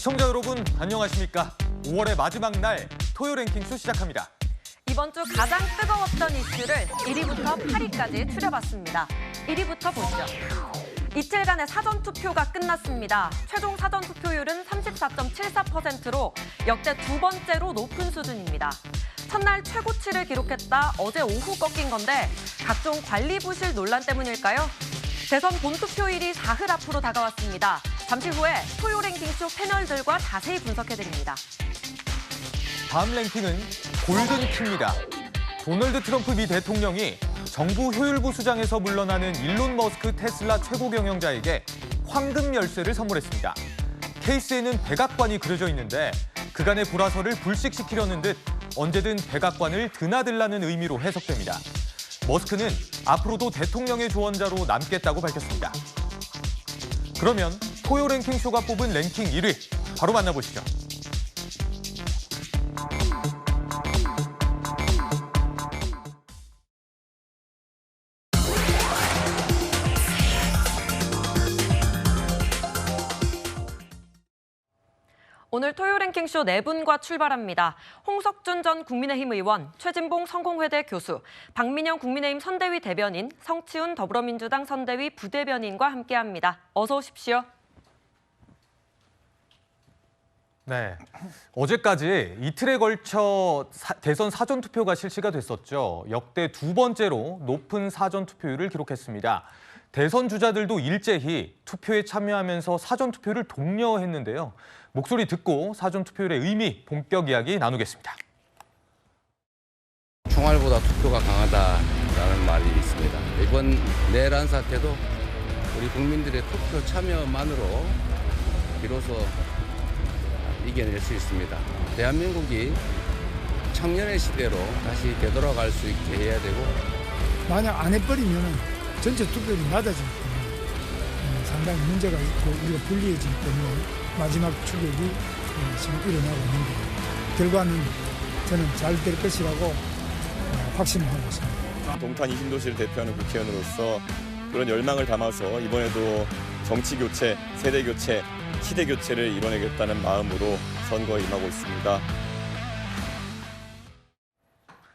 시청자 여러분 안녕하십니까? 5월의 마지막 날 토요 랭킹쇼 시작합니다. 이번 주 가장 뜨거웠던 이슈를 1위부터 8위까지 추려봤습니다. 1위부터 보시죠. 이틀간의 사전투표가 끝났습니다. 최종 사전투표율은 34.74%로 역대 두 번째로 높은 수준입니다. 첫날 최고치를 기록했다 어제 오후 꺾인 건데 각종 관리 부실 논란 때문일까요? 대선 본투표일이 사흘 앞으로 다가왔습니다. 잠시 후에 토요 랭킹쇼 패널들과 자세히 분석해드립니다. 다음 랭킹은 골든키입니다. 도널드 트럼프 미 대통령이 정부 효율부 수장에서 물러나는 일론 머스크 테슬라 최고 경영자에게 황금 열쇠를 선물했습니다. 케이스에는 백악관이 그려져 있는데 그간의 불화설을 불식시키려는 듯 언제든 백악관을 드나들라는 의미로 해석됩니다. 머스크는 앞으로도 대통령의 조언자로 남겠다고 밝혔습니다. 그러면 토요 랭킹쇼가 뽑은 랭킹 1위 바로 만나보시죠. 오늘 토요 랭킹쇼 네 분과 출발합니다. 홍석준 전 국민의힘 의원, 최진봉 성공회대 교수, 박민영 국민의힘 선대위 대변인, 성치훈 더불어민주당 선대위 부대변인과 함께합니다. 어서 오십시오. 네, 어제까지 이틀에 걸쳐 대선 사전투표가 실시가 됐었죠. 역대 두 번째로 높은 사전투표율을 기록했습니다. 대선 주자들도 일제히 투표에 참여하면서 사전투표를 독려했는데요. 목소리 듣고 사전투표율의 의미, 본격 이야기 나누겠습니다. 총알보다 투표가 강하다라는 말이 있습니다. 이번 내란 사태도 우리 국민들의 투표 참여만으로 비로소 이겨낼 수 있습니다. 대한민국이 청년의 시대로 다시 되돌아갈 수 있게 해야 되고, 만약 안 해버리면 전체 투표율이 낮아지기 때문에 상당히 문제가 있고 우리가 불리해지기 때문에 마지막 추격이 지금 일어나고 있는데 결과는 저는 잘 될 것이라고 확신을 하고 있습니다. 동탄 20도시를 대표하는 국회의원으로서 그런 열망을 담아서 이번에도 정치 교체, 세대 교체, 시대 교체를 이뤄내겠다는 마음으로 선거에 임하고 있습니다.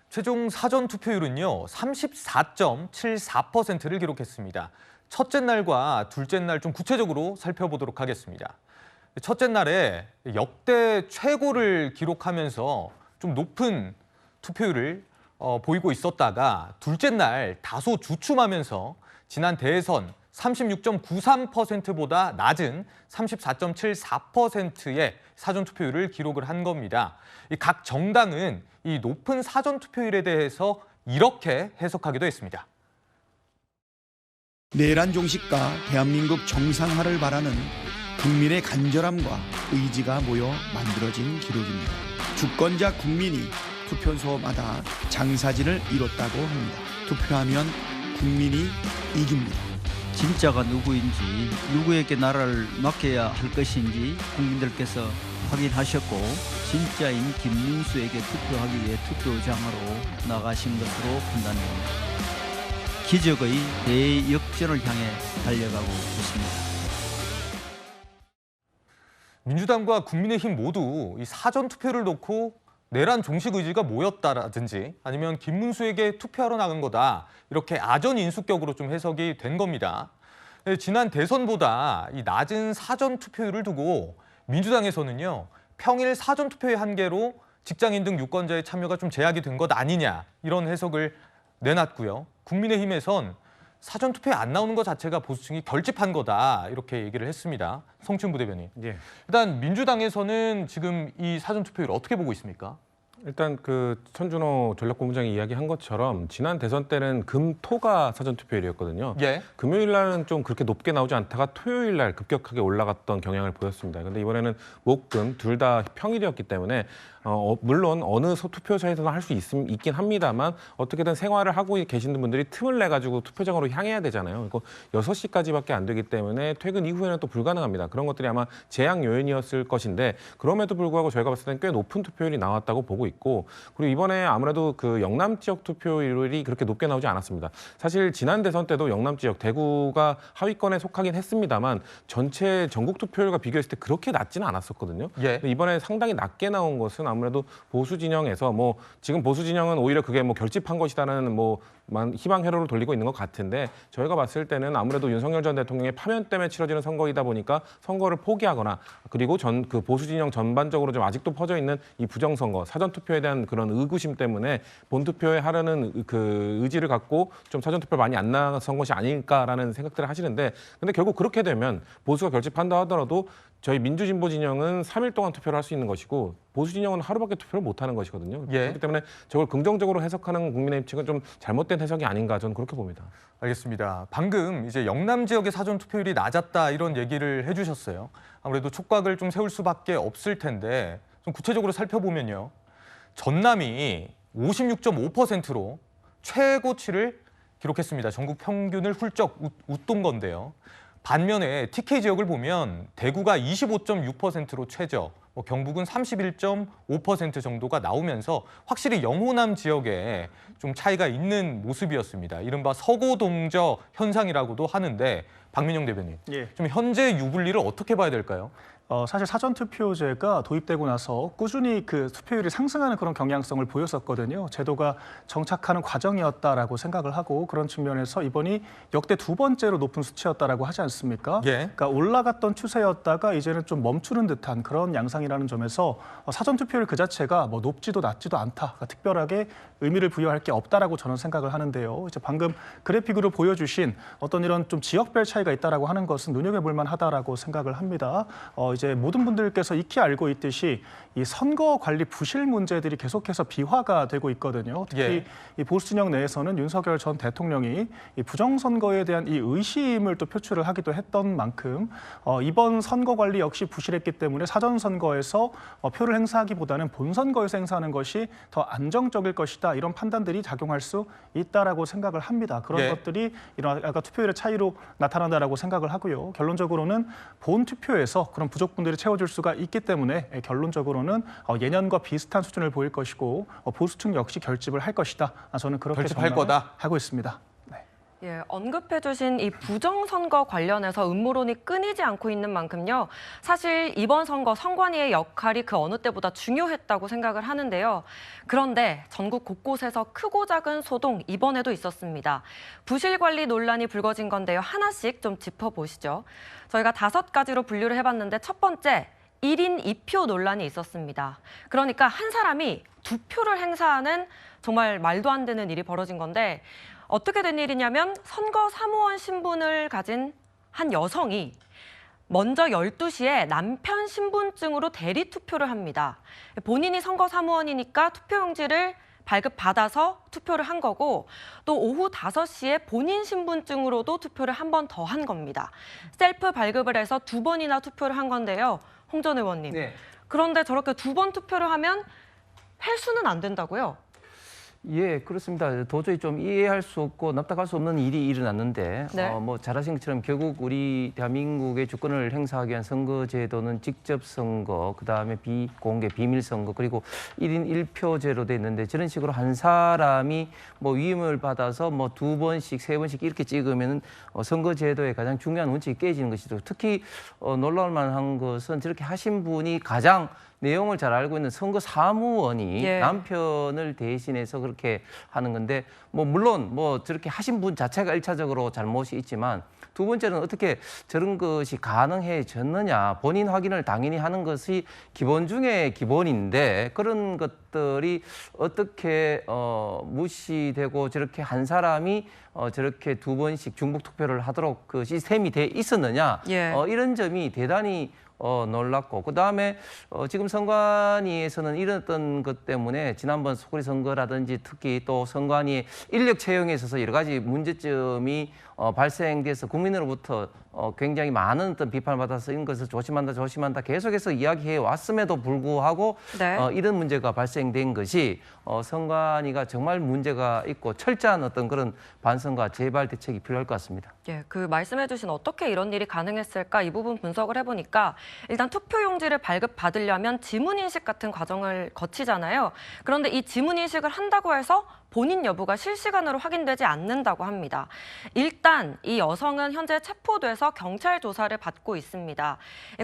최종 사전투표율은요, 34.74%를 기록했습니다. 첫째 날과 둘째 날 좀 구체적으로 살펴보도록 하겠습니다. 첫째 날에 역대 최고를 기록하면서 좀 높은 투표율을 보이고 있었다가 둘째 날 다소 주춤하면서 지난 대선 36.93%보다 낮은 34.74%의 사전투표율을 기록을 한 겁니다. 각 정당은 이 높은 사전투표율에 대해서 이렇게 해석하기도 했습니다. 내란 종식과 대한민국 정상화를 바라는 국민의 간절함과 의지가 모여 만들어진 기록입니다. 주권자 국민이 투표소마다 장사진을 이뤘다고 합니다. 투표하면 국민이 이깁니다. 진짜가 누구인지, 누구에게 나라를 맡겨야 할 것인지 국민들께서 확인하셨고 진짜인 김문수에게 투표하기 위해 투표장으로 나가신 것으로 판단됩니다. 기적의 대역전을 향해 달려가고 있습니다. 민주당과 국민의힘 모두 이 사전투표를 놓고 내란 종식 의지가 모였다라든지 아니면 김문수에게 투표하러 나간 거다 이렇게 아전인수격으로 좀 해석이 된 겁니다. 지난 대선보다 이 낮은 사전투표율을 두고 민주당에서는요, 평일 사전투표의 한계로 직장인 등 유권자의 참여가 좀 제약이 된 것 아니냐 이런 해석을 내놨고요. 국민의힘에선 사전투표에 안 나오는 것 자체가 보수층이 결집한 거다 이렇게 얘기를 했습니다. 성춘 부대변인. 예. 일단 민주당에서는 지금 이 사전투표율 어떻게 보고 있습니까? 일단 그 천준호 전략본부장이 이야기한 것처럼 지난 대선 때는 금, 토가 사전투표율이었거든요. 예. 금요일 날은 좀 그렇게 높게 나오지 않다가 토요일 날 급격하게 올라갔던 경향을 보였습니다. 그런데 이번에는 목, 금 둘 다 평일이었기 때문에 물론 어느 투표소에서는 할 수 있긴 합니다만 어떻게든 생활을 하고 계시는 분들이 틈을 내 가지고 투표장으로 향해야 되잖아요. 그리고 6시까지밖에 안 되기 때문에 퇴근 이후에는 또 불가능합니다. 그런 것들이 아마 제약 요인이었을 것인데 그럼에도 불구하고 저희가 봤을 때는 꽤 높은 투표율이 나왔다고 보고 있고 그리고 이번에 아무래도 그 영남 지역 투표율이 그렇게 높게 나오지 않았습니다. 사실 지난 대선 때도 영남 지역 대구가 하위권에 속하긴 했습니다만 전체 전국 투표율과 비교했을 때 그렇게 낮지는 않았었거든요. 예. 이번에 상당히 낮게 나온 것은 아무래도 보수 진영에서 뭐 지금 보수 진영은 오히려 그게 뭐 결집한 것이다라는 뭐 희망 회로를 돌리고 있는 것 같은데 저희가 봤을 때는 아무래도 윤석열 전 대통령의 파면 때문에 치러지는 선거이다 보니까 선거를 포기하거나 그리고 그 보수 진영 전반적으로 좀 아직도 퍼져 있는 이 부정선거 사전 투표에 대한 그런 의구심 때문에 본 투표에 하려는 그 의지를 갖고 좀 사전 투표 많이 안 나선 것이 아닐까라는 생각들을 하시는데 근데 결국 그렇게 되면 보수가 결집한다 하더라도 저희 민주진보 진영은 3일 동안 투표를 할 수 있는 것이고 보수 진영은 하루밖에 투표를 못 하는 것이거든요. 예. 그렇기 때문에 저걸 긍정적으로 해석하는 국민의힘 측은 좀 잘못된 해석이 아닌가 저는 그렇게 봅니다. 알겠습니다. 방금 이제 영남 지역의 사전 투표율이 낮았다 이런 얘기를 해주셨어요. 아무래도 촉각을 좀 세울 수밖에 없을 텐데 좀 구체적으로 살펴보면요. 전남이 56.5%로 최고치를 기록했습니다. 전국 평균을 훌쩍 웃돈 건데요. 반면에 TK 지역을 보면 대구가 25.6%로 최저, 경북은 31.5% 정도가 나오면서 확실히 영호남 지역에 좀 차이가 있는 모습이었습니다. 이른바 서고동저 현상이라고도 하는데 박민영 대변인, 예. 좀 현재 유불리를 어떻게 봐야 될까요? 사실 사전투표제가 도입되고 나서 꾸준히 그 투표율이 상승하는 그런 경향성을 보였었거든요. 제도가 정착하는 과정이었다라고 생각을 하고 그런 측면에서 이번이 역대 두 번째로 높은 수치였다라고 하지 않습니까? 예. 그러니까 올라갔던 추세였다가 이제는 좀 멈추는 듯한 그런 양상이라는 점에서 사전투표율 그 자체가 뭐 높지도 낮지도 않다. 그러니까 특별하게 의미를 부여할 게 없다라고 저는 생각을 하는데요. 이제 방금 그래픽으로 보여주신 어떤 이런 좀 지역별 차이가 있다라고 하는 것은 눈여겨볼 만하다라고 생각을 합니다. 이제 모든 분들께서 익히 알고 있듯이 이 선거 관리 부실 문제들이 계속해서 비화가 되고 있거든요. 특히 예. 이 보수 진영 내에서는 윤석열 전 대통령이 이 부정선거에 대한 이 의심을 또 표출을 하기도 했던 만큼 이번 선거 관리 역시 부실했기 때문에 사전 선거에서 표를 행사하기보다는 본선거에서 행사하는 것이 더 안정적일 것이다. 이런 판단들이 작용할 수 있다라고 생각을 합니다. 그런 예. 것들이 이런 아까 투표율의 차이로 나타난다라고 생각을 하고요. 결론적으로는 본 투표에서 그런 부족분들이 채워줄 수가 있기 때문에 결론적으로는 예년과 비슷한 수준을 보일 것이고 보수층 역시 결집을 할 것이다. 저는 그렇게 결집할 거다. 하고 있습니다. 예, 언급해주신 이 부정선거 관련해서 음모론이 끊이지 않고 있는 만큼요. 사실 이번 선거 선관위의 역할이 그 어느 때보다 중요했다고 생각을 하는데요. 그런데 전국 곳곳에서 크고 작은 소동 이번에도 있었습니다. 부실 관리 논란이 불거진 건데요. 하나씩 좀 짚어보시죠. 저희가 5가지로 분류를 해봤는데 첫 번째, 1인 2표 논란이 있었습니다. 그러니까 한 사람이 2표를 행사하는 정말 말도 안 되는 일이 벌어진 건데 어떻게 된 일이냐면 선거 사무원 신분을 가진 한 여성이 먼저 12시에 남편 신분증으로 대리 투표를 합니다. 본인이 선거 사무원이니까 투표용지를 발급받아서 투표를 한 거고 또 오후 5시에 본인 신분증으로도 투표를 한 번 더 한 겁니다. 셀프 발급을 해서 2번이나 투표를 한 건데요. 홍 전 의원님. 네. 그런데 저렇게 2번 투표를 하면 횟수는 안 된다고요? 예, 그렇습니다. 도저히 좀 이해할 수 없고 납득할 수 없는 일이 일어났는데 네. 뭐 잘하신 것처럼 결국 우리 대한민국의 주권을 행사하기 위한 선거제도는 직접 선거, 그다음에 비공개 비밀 선거, 그리고 1인 1표제로 돼 있는데 저런 식으로 한 사람이 뭐 위임을 받아서 뭐 2번씩, 3번씩 이렇게 찍으면 선거제도의 가장 중요한 원칙이 깨지는 것이죠. 특히 놀라울 만한 것은 저렇게 하신 분이 가장 내용을 잘 알고 있는 선거 사무원이 예. 남편을 대신해서 그렇게 하는 건데 뭐 물론 뭐 저렇게 하신 분 자체가 1차적으로 잘못이 있지만 두 번째는 어떻게 저런 것이 가능해졌느냐. 본인 확인을 당연히 하는 것이 기본 중에 기본인데 그런 것들이 어떻게 무시되고 저렇게 한 사람이 저렇게 2번씩 중복 투표를 하도록 그 시스템이 돼 있었느냐. 예. 이런 점이 대단히 놀랐고 그다음에 지금 선관위에서는 이랬던 것 때문에 지난번 소구리 선거라든지 특히 또 선관위의 인력 채용에 있어서 여러 가지 문제점이 발생돼서 국민으로부터 굉장히 많은 어떤 비판을 받아서 이런 것을 조심한다 계속해서 이야기해 왔음에도 불구하고 네. 이런 문제가 발생된 것이 선관위가 정말 문제가 있고 철저한 어떤 그런 반성과 재발 대책이 필요할 것 같습니다. 예, 그 말씀해주신 어떻게 이런 일이 가능했을까 이 부분 분석을 해보니까 일단 투표용지를 발급받으려면 지문인식 같은 과정을 거치잖아요. 그런데 이 지문인식을 한다고 해서 본인 여부가 실시간으로 확인되지 않는다고 합니다. 일단 이 여성은 현재 체포돼서 경찰 조사를 받고 있습니다.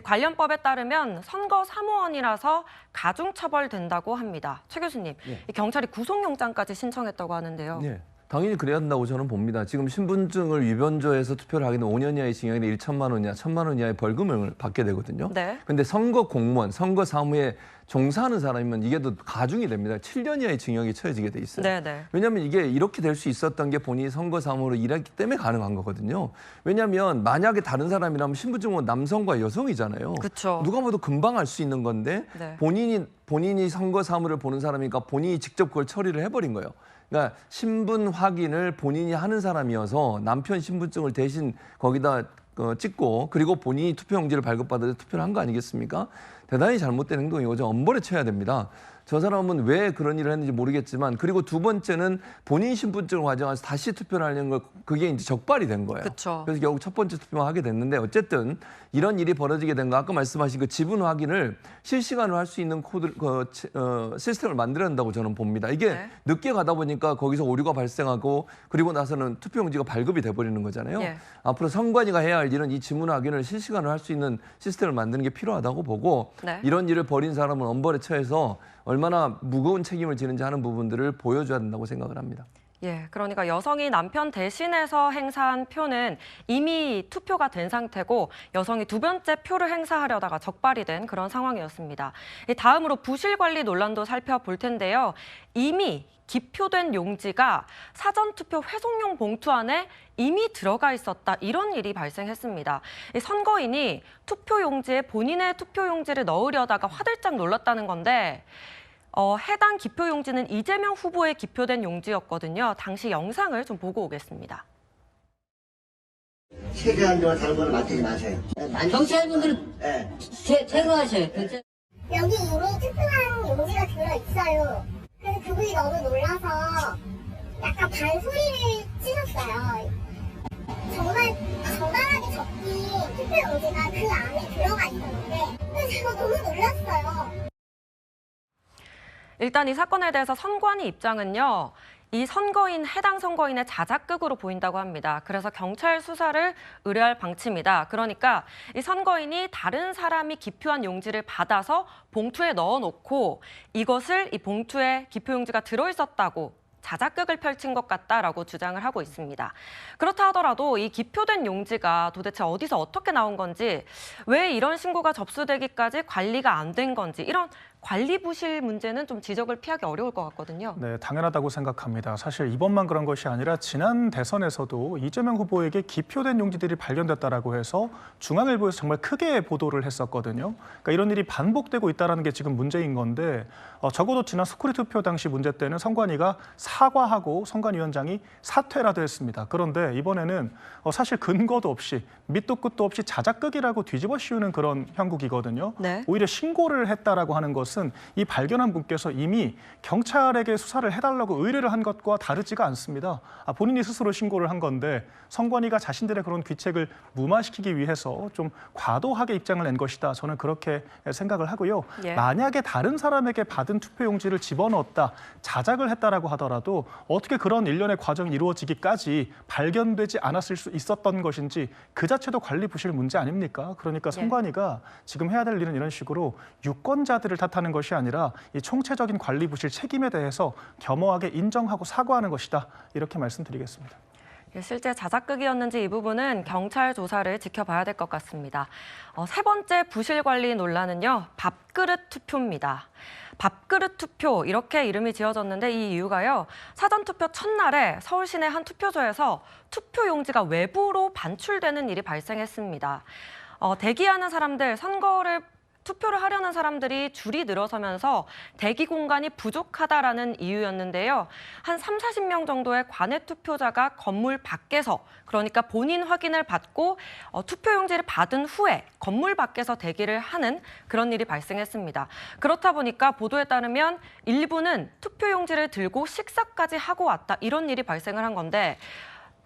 관련법에 따르면 선거 사무원이라서 가중처벌된다고 합니다. 최 교수님, 이 경찰이 구속영장까지 신청했다고 하는데요. 네. 당연히 그래야 한다고 저는 봅니다. 지금 신분증을 위변조해서 투표를 하게 되면 5년 이하의 징역이나 1천만 원 이하, 1천만 원 이하의 벌금을 받게 되거든요. 네. 근데 선거 공무원, 선거 사무에 종사하는 사람이면 이게 더 가중이 됩니다. 7년 이하의 징역이 처해지게 돼 있어요. 네네. 왜냐하면 이게 이렇게 될 수 있었던 게 본인이 선거 사무로 일했기 때문에 가능한 거거든요. 왜냐하면 만약에 다른 사람이라면 신분증은 남성과 여성이잖아요. 그쵸. 누가 봐도 금방 알 수 있는 건데 네. 본인이 선거 사무를 보는 사람이니까 본인이 직접 그걸 처리를 해버린 거예요. 그러니까 신분 확인을 본인이 하는 사람이어서 남편 신분증을 대신 거기다 찍고 그리고 본인이 투표용지를 발급받아서 투표를 한 거 아니겠습니까? 대단히 잘못된 행동이고 엄벌에 처해야 됩니다. 저 사람은 왜 그런 일을 했는지 모르겠지만 그리고 두 번째는 본인 신분증을 가져가서 다시 투표를 하려는 거 그게 이제 적발이 된 거예요. 그쵸. 그래서 결국 첫 번째 투표만 하게 됐는데 어쨌든 이런 일이 벌어지게 된 거 아까 말씀하신 그 지분 확인을 실시간으로 할 수 있는 시스템을 만들어야 한다고 저는 봅니다. 이게 네. 늦게 가다 보니까 거기서 오류가 발생하고 그리고 나서는 투표용지가 발급이 돼버리는 거잖아요. 예. 앞으로 선관위가 해야 할 일은 이 지문 확인을 실시간으로 할 수 있는 시스템을 만드는 게 필요하다고 보고 네. 이런 일을 벌인 사람은 엄벌에 처해서 얼마나 무거운 책임을 지는지 하는 부분들을 보여줘야 된다고 생각을 합니다. 예, 그러니까 여성이 남편 대신해서 행사한 표는 이미 투표가 된 상태고 여성이 두 번째 표를 행사하려다가 적발이 된 그런 상황이었습니다. 다음으로 부실 관리 논란도 살펴볼 텐데요. 이미 기표된 용지가 사전투표 회송용 봉투 안에 이미 들어가 있었다. 이런 일이 발생했습니다. 선거인이 투표용지에 본인의 투표용지를 넣으려다가 화들짝 놀랐다는 건데 해당 기표용지는 이재명 후보에 기표된 용지였거든요. 당시 영상을 좀 보고 오겠습니다. 최대한적으로 다른 거는 맡기지 마세요. 경찰분들은 네. 퇴로하셔요. 경찰. 여기 이미 투표한 용지가 들어있어요. 그래서 그분이 너무 놀라서 약간 반소리를 치셨어요. 정말 적나라하게 적힌 투표용지가 그 안에 들어가 있었는데 그래서 제가 너무 놀랐어요. 일단 이 사건에 대해서 선관위 입장은요. 이 선거인, 해당 선거인의 자작극으로 보인다고 합니다. 그래서 경찰 수사를 의뢰할 방침이다. 그러니까 이 선거인이 다른 사람이 기표한 용지를 받아서 봉투에 넣어놓고 이것을 이 봉투에 기표용지가 들어있었다고 자작극을 펼친 것 같다라고 주장을 하고 있습니다. 그렇다 하더라도 이 기표된 용지가 도대체 어디서 어떻게 나온 건지, 왜 이런 신고가 접수되기까지 관리가 안 된 건지, 이런 관리 부실 문제는 좀 지적을 피하기 어려울 것 같거든요. 네, 당연하다고 생각합니다. 사실 이번만 그런 것이 아니라 지난 대선에서도 이재명 후보에게 기표된 용지들이 발견됐다라고 해서 중앙일보에서 정말 크게 보도를 했었거든요. 그러니까 이런 일이 반복되고 있다는 게 지금 문제인 건데 적어도 지난 스크류 투표 당시 문제 때는 선관위가 사과하고 선관위원장이 사퇴라도 했습니다. 그런데 이번에는 사실 근거도 없이 밑도 끝도 없이 자작극이라고 뒤집어 씌우는 그런 형국이거든요. 네. 오히려 신고를 했다라고 하는 것은 이 발견한 분께서 이미 경찰에게 수사를 해달라고 의뢰를 한 것과 다르지가 않습니다. 본인이 스스로 신고를 한 건데 선관위가 자신들의 그런 귀책을 무마시키기 위해서 좀 과도하게 입장을 낸 것이다. 저는 그렇게 생각을 하고요. 예. 만약에 다른 사람에게 받은 투표용지를 집어넣었다, 자작을 했다라고 하더라도 어떻게 그런 일련의 과정이 이루어지기까지 발견되지 않았을 수 있었던 것인지 그 자체도 관리 부실 문제 아닙니까? 그러니까 선관위가 지금 해야 될 일은 이런 식으로 유권자들을 탓하는 것이 아니라 이 총체적인 관리 부실 책임에 대해서 겸허하게 인정하고 사과하는 것이다. 이렇게 말씀드리겠습니다. 실제 자작극이었는지 이 부분은 경찰 조사를 지켜봐야 될 것 같습니다. 세 번째 부실 관리 논란은요, 밥그릇 투표입니다. 밥그릇 투표, 이렇게 이름이 지어졌는데 이 이유가요, 사전투표 첫날에 서울 시내 한 투표소에서 투표용지가 외부로 반출되는 일이 발생했습니다. 대기하는 사람들, 선거를 투표를 하려는 사람들이 줄이 늘어서면서 대기 공간이 부족하다라는 이유였는데요. 한 30-40명 정도의 관외 투표자가 건물 밖에서, 그러니까 본인 확인을 받고 투표용지를 받은 후에 건물 밖에서 대기를 하는 그런 일이 발생했습니다. 그렇다 보니까 보도에 따르면 일부는 투표용지를 들고 식사까지 하고 왔다, 이런 일이 발생을 한 건데,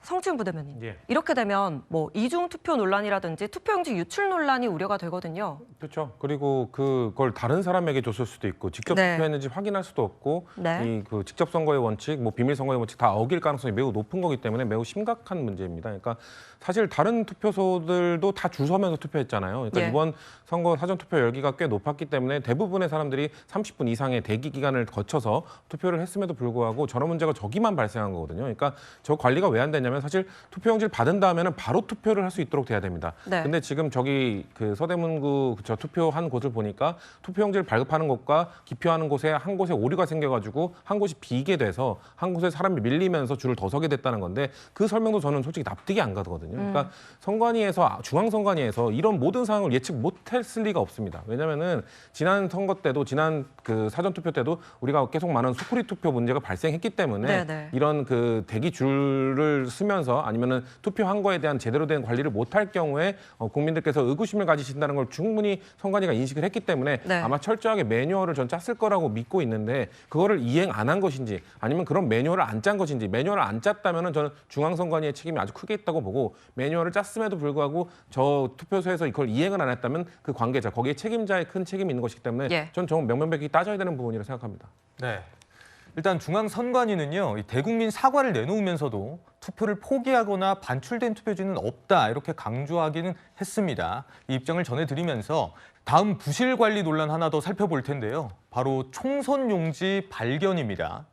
성치훈 부대변인, 예. 이렇게 되면 뭐 이중 투표 논란이라든지 투표용지 유출 논란이 우려가 되거든요. 그렇죠. 그리고 그걸 다른 사람에게 줬을 수도 있고 직접 네. 투표했는지 확인할 수도 없고 네. 이 그 직접 선거의 원칙, 뭐 비밀 선거의 원칙 다 어길 가능성이 매우 높은 거기 때문에 매우 심각한 문제입니다. 그러니까 사실 다른 투표소들도 다 줄 서면서 투표했잖아요. 그러니까 예. 이번 선거 사전 투표 열기가 꽤 높았기 때문에 대부분의 사람들이 30분 이상의 대기 기간을 거쳐서 투표를 했음에도 불구하고 저런 문제가 저기만 발생한 거거든요. 그러니까 저 관리가 왜 안 됐냐면 사실 투표용지를 받은 다음에는 바로 투표를 할 수 있도록 돼야 됩니다. 네. 근데 지금 저기 그 서대문구 저 투표한 곳을 보니까 투표용지를 발급하는 곳과 기표하는 곳에 한 곳에 오류가 생겨가지고 한 곳이 비게 돼서 한 곳에 사람이 밀리면서 줄을 더 서게 됐다는 건데 그 설명도 저는 솔직히 납득이 안 가거든요. 그러니까 선관위에서 중앙선관위에서 이런 모든 상황을 예측 못했을 리가 없습니다. 왜냐면은 지난 선거 때도 지난 그 사전 투표 때도 우리가 계속 많은 소쿠리 투표 문제가 발생했기 때문에 네네. 이런 그 대기 줄을 쓰면서 아니면은 투표한 거에 대한 제대로 된 관리를 못할 경우에 국민들께서 의구심을 가지신다는 걸 충분히 선관위가 인식을 했기 때문에 네. 아마 철저하게 매뉴얼을 전 짰을 거라고 믿고 있는데 그거를 이행 안 한 것인지 아니면 그런 매뉴얼을 안 짠 것인지 매뉴얼을 안 짰다면은 저는 중앙선관위의 책임이 아주 크게 있다고 보고 매뉴얼을 짰음에도 불구하고 저 투표소에서 이걸 이행을 안 했다면 그 관계자 거기에 책임자의 큰 책임이 있는 것이기 때문에 예. 저는 정말 명명백히 따져야 되는 부분이라고 생각합니다. 네. 일단 중앙선관위는요, 이 대국민 사과를 내놓으면서도 투표를 포기하거나 반출된 투표지는 없다, 이렇게 강조하기는 했습니다. 이 입장을 전해드리면서 다음 부실 관리 논란 하나 더 살펴볼 텐데요. 바로 총선 용지 발견입니다.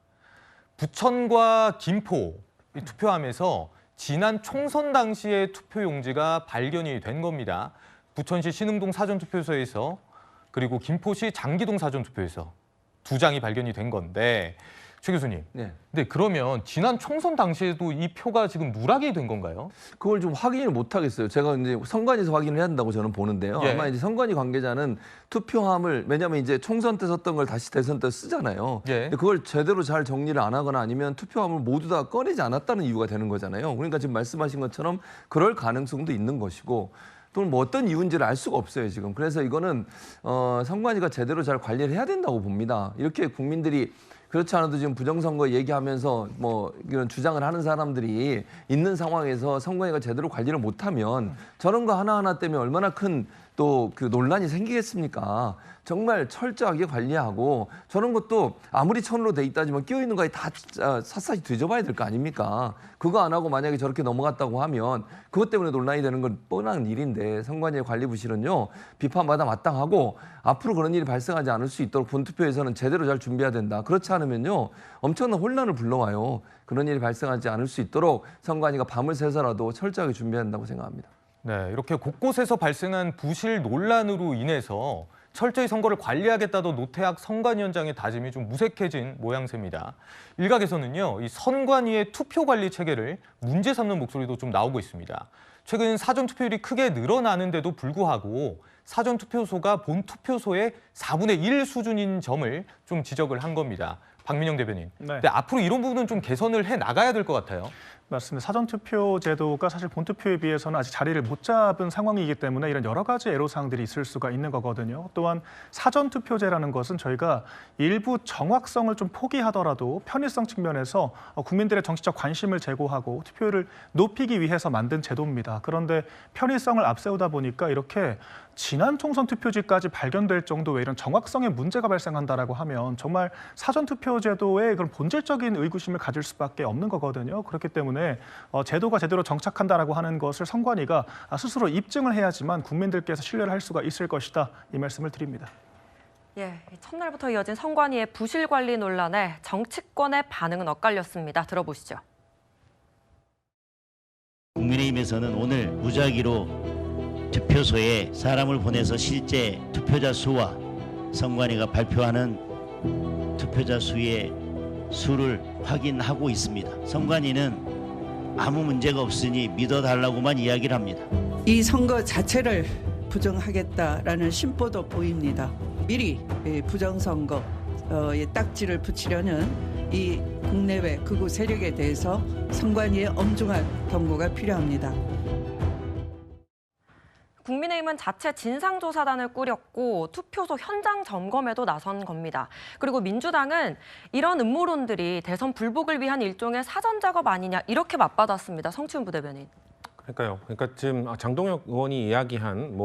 부천과 김포 이 투표함에서 지난 총선 당시의 투표 용지가 발견이 된 겁니다. 부천시 신흥동 사전투표소에서 그리고 김포시 장기동 사전투표에서 2장이 발견이 된 건데, 최 교수님. 네. 근데 그러면 지난 총선 당시에도 이 표가 지금 누락이 된 건가요? 그걸 좀 확인을 못 하겠어요. 제가 이제 선관위에서 확인을 해야 된다고 저는 보는데요. 예. 아마 이제 선관위 관계자는 투표함을, 왜냐하면 이제 총선 때 썼던 걸 다시 대선 때 쓰잖아요. 예. 근데 그걸 제대로 잘 정리를 안 하거나 아니면 투표함을 모두 다 꺼내지 않았다는 이유가 되는 거잖아요. 그러니까 지금 말씀하신 것처럼 그럴 가능성도 있는 것이고, 또는 뭐 어떤 이유인지를 알 수가 없어요, 지금. 그래서 이거는 선관위가 제대로 잘 관리를 해야 된다고 봅니다. 이렇게 국민들이 그렇지 않아도 지금 부정선거 얘기하면서 뭐 이런 주장을 하는 사람들이 있는 상황에서 선관위가 제대로 관리를 못하면 저런 거 하나하나 때문에 얼마나 큰 또 그 논란이 생기겠습니까? 정말 철저하게 관리하고 저런 것도 아무리 천으로 돼 있다지만 끼어있는 거에 다 샅샅이 뒤져봐야 될 거 아닙니까? 그거 안 하고 만약에 저렇게 넘어갔다고 하면 그것 때문에 논란이 되는 건 뻔한 일인데 선관위의 관리 부실은요, 비판마다 마땅하고 앞으로 그런 일이 발생하지 않을 수 있도록 본투표에서는 제대로 잘 준비해야 된다. 그렇지 않으면요, 엄청난 혼란을 불러와요. 그런 일이 발생하지 않을 수 있도록 선관위가 밤을 새서라도 철저하게 준비해야 된다고 생각합니다. 네, 이렇게 곳곳에서 발생한 부실 논란으로 인해서 철저히 선거를 관리하겠다던 노태학 선관위원장의 다짐이 좀 무색해진 모양새입니다. 일각에서는요, 이 선관위의 투표 관리 체계를 문제 삼는 목소리도 좀 나오고 있습니다. 최근 사전 투표율이 크게 늘어나는데도 불구하고 사전 투표소가 본 투표소의 4분의 1 수준인 점을 좀 지적을 한 겁니다. 박민영 대변인. 네. 근데 앞으로 이런 부분은 좀 개선을 해 나가야 될 것 같아요. 맞습니다. 사전투표 제도가 사실 본투표에 비해서는 아직 자리를 못 잡은 상황이기 때문에 이런 여러 가지 애로사항들이 있을 수가 있는 거거든요. 또한 사전투표제라는 것은 저희가 일부 정확성을 좀 포기하더라도 편의성 측면에서 국민들의 정치적 관심을 제고하고 투표율을 높이기 위해서 만든 제도입니다. 그런데 편의성을 앞세우다 보니까 이렇게 지난 총선 투표지까지 발견될 정도의 이런 정확성에 문제가 발생한다라고 하면 정말 사전투표제도에 그런 본질적인 의구심을 가질 수밖에 없는 거거든요. 그렇기 때문에 제도가 제대로 정착한다라고 하는 것을 선관위가 스스로 입증을 해야지만 국민들께서 신뢰를 할 수가 있을 것이다, 이 말씀을 드립니다. 예, 첫날부터 이어진 선관위의 부실 관리 논란에 정치권의 반응은 엇갈렸습니다. 들어보시죠. 국민의힘에서는 오늘 무작위로 투표소에 사람을 보내서 실제 투표자 수와 선관위가 발표하는 투표자 수의 수를 확인하고 있습니다. 선관위는 아무 문제가 없으니 믿어달라고만 이야기를 합니다. 이 선거 자체를 부정하겠다라는 심보도 보입니다. 미리 부정선거의 딱지를 붙이려는 이 국내외 극우 세력에 대해서 선관위의 엄중한 경고가 필요합니다. 국민의힘은 자체 진상조사단을 꾸렸고 투표소 현장 점검에도 나선 겁니다. 그리고 민주당은 이런 음모론들이 대선 불복을 위한 일종의 사전 작업 아니냐 이렇게 맞받았습니다. 성추은 부대변인. 그러니까요. 그러니까 지금 장동혁 의원이 이야기한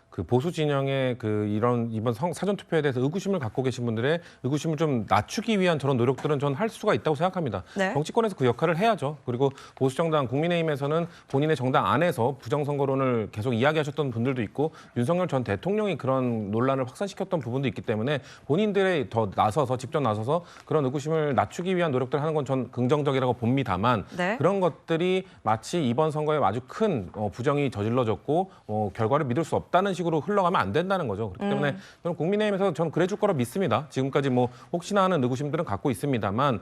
그 보수 진영의 이런 이번 사전 투표에 대해서 의구심을 갖고 계신 분들의 의구심을 좀 낮추기 위한 저런 노력들은 전 할 수가 있다고 생각합니다. 네. 정치권에서 그 역할을 해야죠. 그리고 보수 정당 국민의힘에서는 본인의 정당 안에서 부정선거론을 계속 이야기하셨던 분들도 있고 윤석열 전 대통령이 그런 논란을 확산시켰던 부분도 있기 때문에 본인들이 더 나서서 직접 나서서 그런 의구심을 낮추기 위한 노력들을 하는 건 전 긍정적이라고 봅니다만 네. 그런 것들이 마치 이번 선거에 아주 큰 부정이 저질러졌고 결과를 믿을 수 없다는 식으로 흘러가면 안 된다는 거죠. 그렇기 때문에 저는 국민의힘에서 저는 그래줄 거라 믿습니다. 지금까지 혹시나 하는 의구심들은 갖고 있습니다만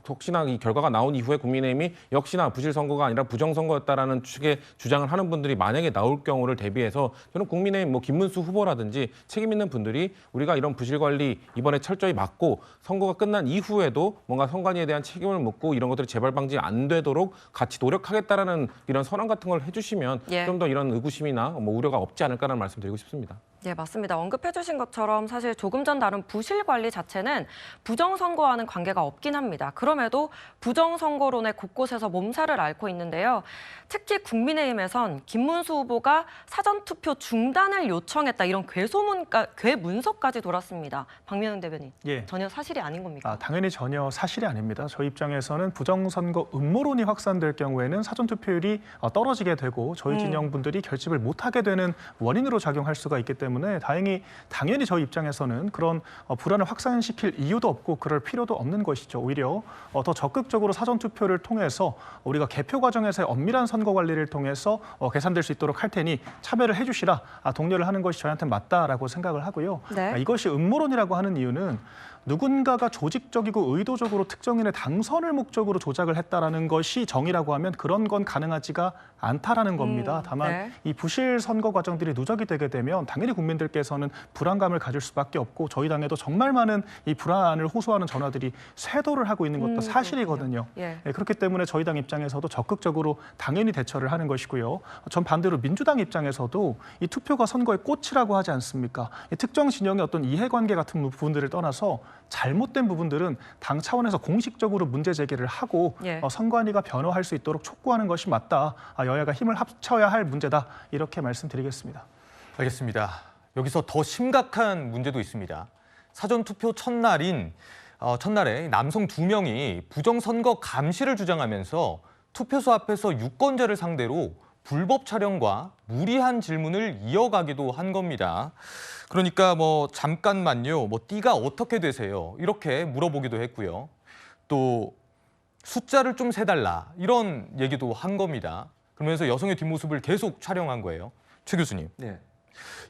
혹시나 이 결과가 나온 이후에 국민의힘이 역시나 부실 선거가 아니라 부정 선거였다라는 축의 주장을 하는 분들이 만약에 나올 경우를 대비해서 저는 국민의힘 김문수 후보라든지 책임 있는 분들이 우리가 이런 부실 관리 이번에 철저히 막고 선거가 끝난 이후에도 뭔가 선관위에 대한 책임을 묻고 이런 것들이 재발 방지 안 되도록 같이 노력하겠다라는 이런 선언 같은 걸 해주시면 좀 더 이런 의구심이나 우려가 없지 않을까라는 말씀드리고 싶습니다. 네, 맞습니다. 언급해 주신 것처럼 사실 조금 전 다룬 부실 관리 자체는 부정선거와는 관계가 없긴 합니다. 그럼에도 부정선거론의 곳곳에서 몸살을 앓고 있는데요. 특히 국민의힘에선 김문수 후보가 사전투표 중단을 요청했다 이런 괴문서까지 돌았습니다. 박민영 대변인, 전혀 사실이 아닌 겁니까? 당연히 전혀 사실이 아닙니다. 저희 입장에서는 부정선거 음모론이 확산될 경우에는 사전투표율이 떨어지게 되고 저희 진영 분들이 결집을 못하게 되는 원인으로 작용할 수가 있기 때문에 당연히 저희 입장에서는 그런 불안을 확산시킬 이유도 없고 그럴 필요도 없는 것이죠. 오히려 더 적극적으로 사전투표를 통해서 우리가 개표 과정에서의 엄밀한 선거 관리를 통해서 개선될 수 있도록 할 테니 참여를 해주시라 독려를 하는 것이 저희한테 맞다라고 생각을 하고요. 네. 이것이 음모론이라고 하는 이유는 누군가가 조직적이고 의도적으로 특정인의 당선을 목적으로 조작을 했다라는 것이 정의라고 하면 그런 건 가능하지가 않다라는 겁니다. 다만 이 부실 선거 과정들이 누적이 되게 되면 당연히 국민들께서는 불안감을 가질 수밖에 없고 저희 당에도 정말 많은 이 불안을 호소하는 전화들이 쇄도를 하고 있는 것도 사실이거든요. 그렇기 때문에 저희 당 입장에서도 적극적으로 당연히 대처를 하는 것이고요. 전 반대로 민주당 입장에서도 이 투표가 선거의 꽃이라고 하지 않습니까? 이 특정 진영의 어떤 이해관계 같은 부분들을 떠나서 잘못된 부분들은 당 차원에서 공식적으로 문제 제기를 하고 선관위가 변호할 수 있도록 촉구하는 것이 맞다. 여야가 힘을 합쳐야 할 문제다. 이렇게 말씀드리겠습니다. 알겠습니다. 여기서 더 심각한 문제도 있습니다. 사전투표 첫날에 남성 2명이 부정선거 감시를 주장하면서 투표소 앞에서 유권자를 상대로 불법 촬영과 무리한 질문을 이어가기도 한 겁니다. 그러니까 잠깐만요, 띠가 어떻게 되세요? 이렇게 물어보기도 했고요. 또 숫자를 좀 세달라 이런 얘기도 한 겁니다. 그러면서 여성의 뒷모습을 계속 촬영한 거예요. 최 교수님,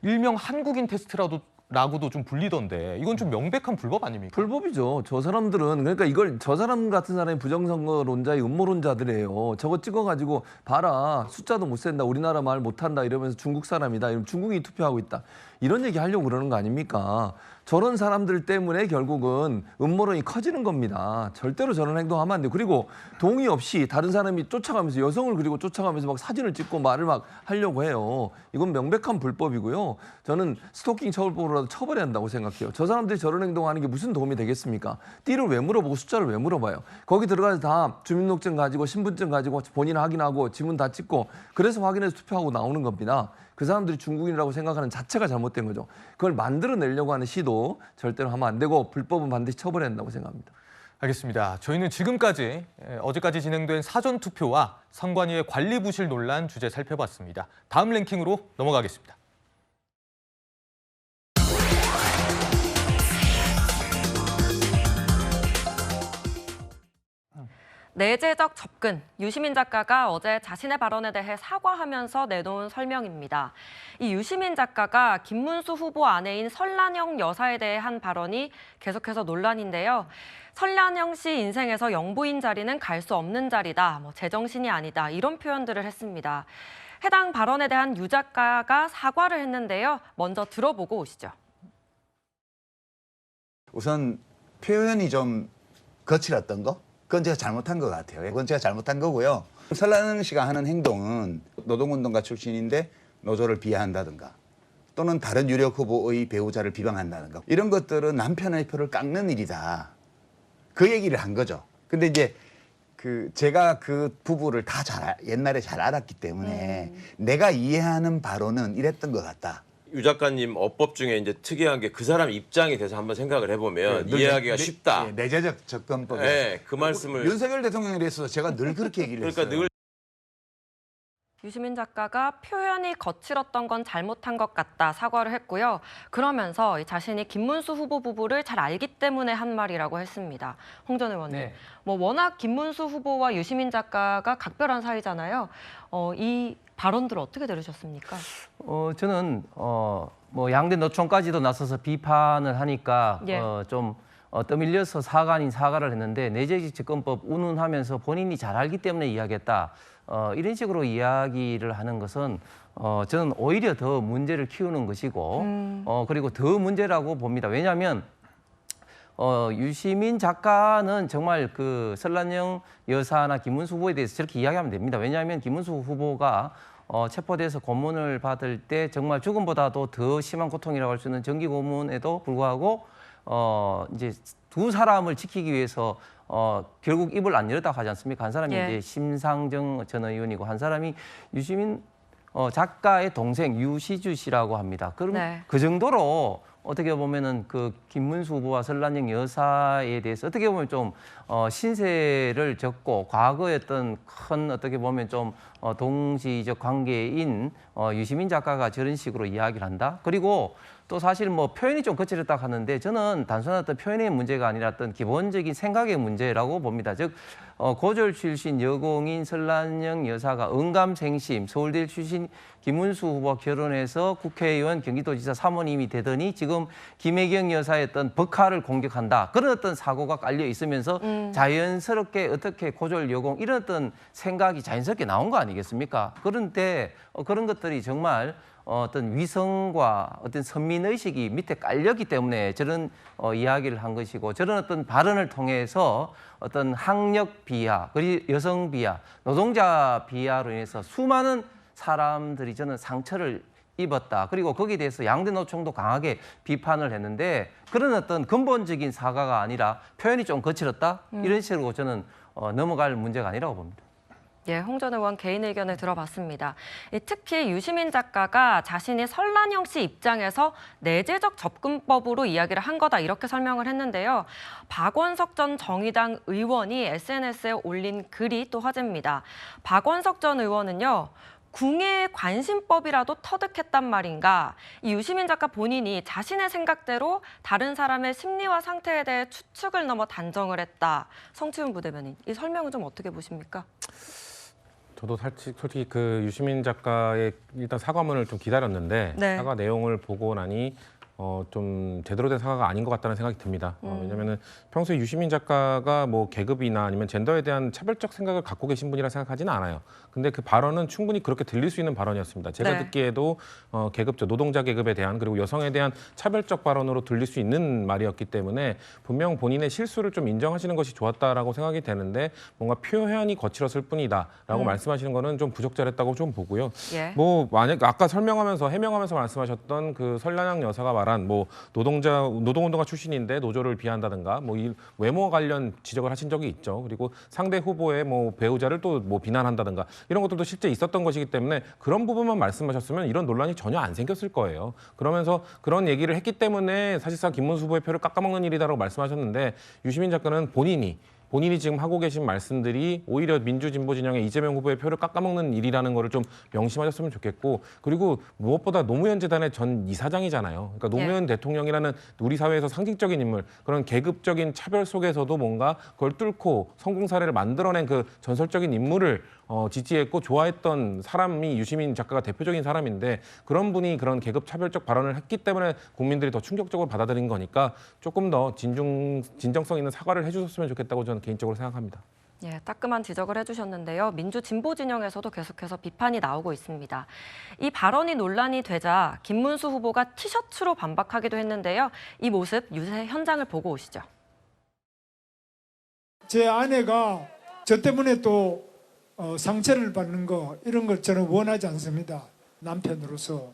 일명 한국인 테스트라고도 좀 불리던데 이건 좀 명백한 불법 아닙니까? 불법이죠. 저 사람들은 그러니까 저 사람 같은 사람이 부정선거론자의 음모론자들이에요. 저거 찍어가지고 봐라 숫자도 못 센다, 우리나라 말 못한다 이러면서 중국 사람이다, 이러면 중국이 투표하고 있다 이런 얘기 하려고 그러는 거 아닙니까? 저런 사람들 때문에 결국은 음모론이 커지는 겁니다. 절대로 저런 행동하면 안 돼요. 그리고 동의 없이 다른 사람이 쫓아가면서 여성을 그리고 쫓아가면서 막 사진을 찍고 말을 막 하려고 해요. 이건 명백한 불법이고요. 저는 스토킹 처벌법으로라도 처벌해야 한다고 생각해요. 저 사람들이 저런 행동하는 게 무슨 도움이 되겠습니까? 띠를 왜 물어보고 숫자를 왜 물어봐요? 거기 들어가서 다 주민등록증 가지고 신분증 가지고 본인 확인하고 지문 다 찍고 그래서 확인해서 투표하고 나오는 겁니다. 그 사람들이 중국인이라고 생각하는 자체가 잘못된 거죠. 그걸 만들어내려고 하는 시도 절대로 하면 안 되고 불법은 반드시 처벌해야 한다고 생각합니다. 알겠습니다. 저희는 지금까지 어제까지 진행된 사전투표와 선관위의 관리 부실 논란 주제 살펴봤습니다. 다음 랭킹으로 넘어가겠습니다. 내재적 접근, 유시민 작가가 어제 자신의 발언에 대해 사과하면서 내놓은 설명입니다. 이 유시민 작가가 김문수 후보 아내인 설란영 여사에 대해 한 발언이 계속해서 논란인데요. 설란영 씨 인생에서 영부인 자리는 갈 수 없는 자리다, 제정신이 아니다 이런 표현들을 했습니다. 해당 발언에 대한 유 작가가 사과를 했는데요. 먼저 들어보고 오시죠. 우선 표현이 좀 거칠었던 거? 그건 제가 잘못한 것 같아요. 그건 제가 잘못한 거고요. 설라영 씨가 하는 행동은 노동운동가 출신인데 노조를 비하한다든가 또는 다른 유력 후보의 배우자를 비방한다든가 이런 것들은 남편의 표를 깎는 일이다. 그 얘기를 한 거죠. 근데 이제 제가 그 부부를 다 옛날에 잘 알았기 때문에 내가 이해하는 바로는 이랬던 것 같다. 유 작가님 어법 중에 이제 특이한 게 그 사람 입장이 돼서 한번 생각을 해보면 이해하기가 쉽다. 내재적 접근법. 네, 그 말씀을 윤석열 대통령에 대해서 제가 늘 그렇게 얘기를 했어요. 늘 유시민 작가가 표현이 거칠었던 건 잘못한 것 같다 사과를 했고요. 그러면서 자신이 김문수 후보 부부를 잘 알기 때문에 한 말이라고 했습니다. 홍 전 의원님, 네. 워낙 김문수 후보와 유시민 작가가 각별한 사이잖아요. 이 발언들 어떻게 들으셨습니까? 저는 뭐 양대 노총까지도 나서서 비판을 하니까 예. 좀 떠밀려서 사과 아닌 사과를 했는데 내재직 접근법 운운하면서 본인이 잘 알기 때문에 이야기했다. 이런 식으로 이야기를 하는 것은 저는 오히려 더 문제를 키우는 것이고 그리고 더 문제라고 봅니다. 왜냐하면 유시민 작가는 정말 그 설란영 여사나 김문수 후보에 대해서 저렇게 이야기하면 됩니다. 왜냐하면 김문수 후보가 체포돼서 고문을 받을 때 정말 죽음보다도 더 심한 고통이라고 할 수 있는 정기 고문에도 불구하고 이제 두 사람을 지키기 위해서 결국 입을 안 열었다고 하지 않습니까? 한 사람이 예. 이제 심상정 전 의원이고 한 사람이 유시민 작가의 동생 유시주 씨라고 합니다. 그럼 네. 그 정도로 어떻게 보면은 그 김문수 후보와 설란영 여사에 대해서 어떻게 보면 좀 신세를 졌고 과거의 어떤 큰 어떻게 보면 좀 동시적 관계인 유시민 작가가 저런 식으로 이야기를 한다. 그리고 또 사실 뭐 표현이 좀 거칠었다고 하는데 저는 단순한 어떤 표현의 문제가 아니라 어떤 기본적인 생각의 문제라고 봅니다. 즉 고졸 출신 여공인 설란영 여사가 응감생심 서울대 출신 김문수 후보와 결혼해서 국회의원 경기도지사 사모님이 되더니 지금 김혜경 여사의 어떤 법화를 공격한다. 그런 어떤 사고가 깔려 있으면서 자연스럽게 어떻게 고졸 여공 이런 어떤 생각이 자연스럽게 나온 거 아니겠습니까? 그런데 그런 것들이 정말 어떤 위성과 어떤 선민의식이 밑에 깔렸기 때문에 저런 이야기를 한 것이고 저런 어떤 발언을 통해서 어떤 학력 비하, 그리고 여성 비하, 노동자 비하로 인해서 수많은 사람들이 저는 상처를 입었다. 그리고 거기에 대해서 양대 노총도 강하게 비판을 했는데 그런 어떤 근본적인 사과가 아니라 표현이 좀 거칠었다. 이런 식으로 저는 넘어갈 문제가 아니라고 봅니다. 예, 홍 전 의원 개인 의견을 들어봤습니다. 특히 유시민 작가가 자신이 설란영 씨 입장에서 내재적 접근법으로 이야기를 한 거다 이렇게 설명을 했는데요. 박원석 전 정의당 의원이 SNS에 올린 글이 또 화제입니다. 박원석 전 의원은요. 궁예 관심법이라도 터득했단 말인가. 이 유시민 작가 본인이 자신의 생각대로 다른 사람의 심리와 상태에 대해 추측을 넘어 단정을 했다. 성치훈 부대변인, 이 설명은 좀 어떻게 보십니까? 저도 솔직히 그 유시민 작가의 일단 사과문을 좀 기다렸는데 네. 사과 내용을 보고 나니 좀 제대로 된 사과가 아닌 것 같다는 생각이 듭니다. 왜냐하면 평소에 유시민 작가가 뭐 계급이나 아니면 젠더에 대한 차별적 생각을 갖고 계신 분이라 생각하지는 않아요. 근데 그 발언은 충분히 그렇게 들릴 수 있는 발언이었습니다. 제가 네. 듣기에도 계급적 노동자 계급에 대한 그리고 여성에 대한 차별적 발언으로 들릴 수 있는 말이었기 때문에 분명 본인의 실수를 좀 인정하시는 것이 좋았다라고 생각이 되는데 뭔가 표현이 거칠었을 뿐이다라고 말씀하시는 거는 좀 부적절했다고 좀 보고요. 예. 뭐 만약 아까 해명하면서 말씀하셨던 그 설란영 여사가 말한 뭐 노동운동가 출신인데 노조를 비한다든가 뭐 이 외모 관련 지적을 하신 적이 있죠. 그리고 상대 후보의 뭐 배우자를 또 뭐 비난한다든가 이런 것들도 실제 있었던 것이기 때문에 그런 부분만 말씀하셨으면 이런 논란이 전혀 안 생겼을 거예요. 그러면서 그런 얘기를 했기 때문에 사실상 김문수 후보의 표를 깎아먹는 일이다라고 말씀하셨는데 유시민 작가는 본인이 지금 하고 계신 말씀들이 오히려 민주진보 진영의 이재명 후보의 표를 깎아먹는 일이라는 거를 좀 명심하셨으면 좋겠고 그리고 무엇보다 노무현 재단의 전 이사장이잖아요. 그러니까 노무현 대통령이라는 우리 사회에서 상징적인 인물, 그런 계급적인 차별 속에서도 뭔가 그걸 뚫고 성공 사례를 만들어낸 그 전설적인 인물을 지지했고 좋아했던 사람이 유시민 작가가 대표적인 사람인데 그런 분이 그런 계급 차별적 발언을 했기 때문에 국민들이 더 충격적으로 받아들인 거니까 조금 더 진정성 있는 사과를 해주셨으면 좋겠다고 저는 개인적으로 생각합니다. 예, 따끔한 지적을 해주셨는데요. 민주 진보 진영에서도 계속해서 비판이 나오고 있습니다. 이 발언이 논란이 되자 김문수 후보가 티셔츠로 반박하기도 했는데요. 이 모습 유세 현장을 보고 오시죠. 제 아내가 저 때문에 또 상처를 받는 거 이런 걸 저는 원하지 않습니다. 남편으로서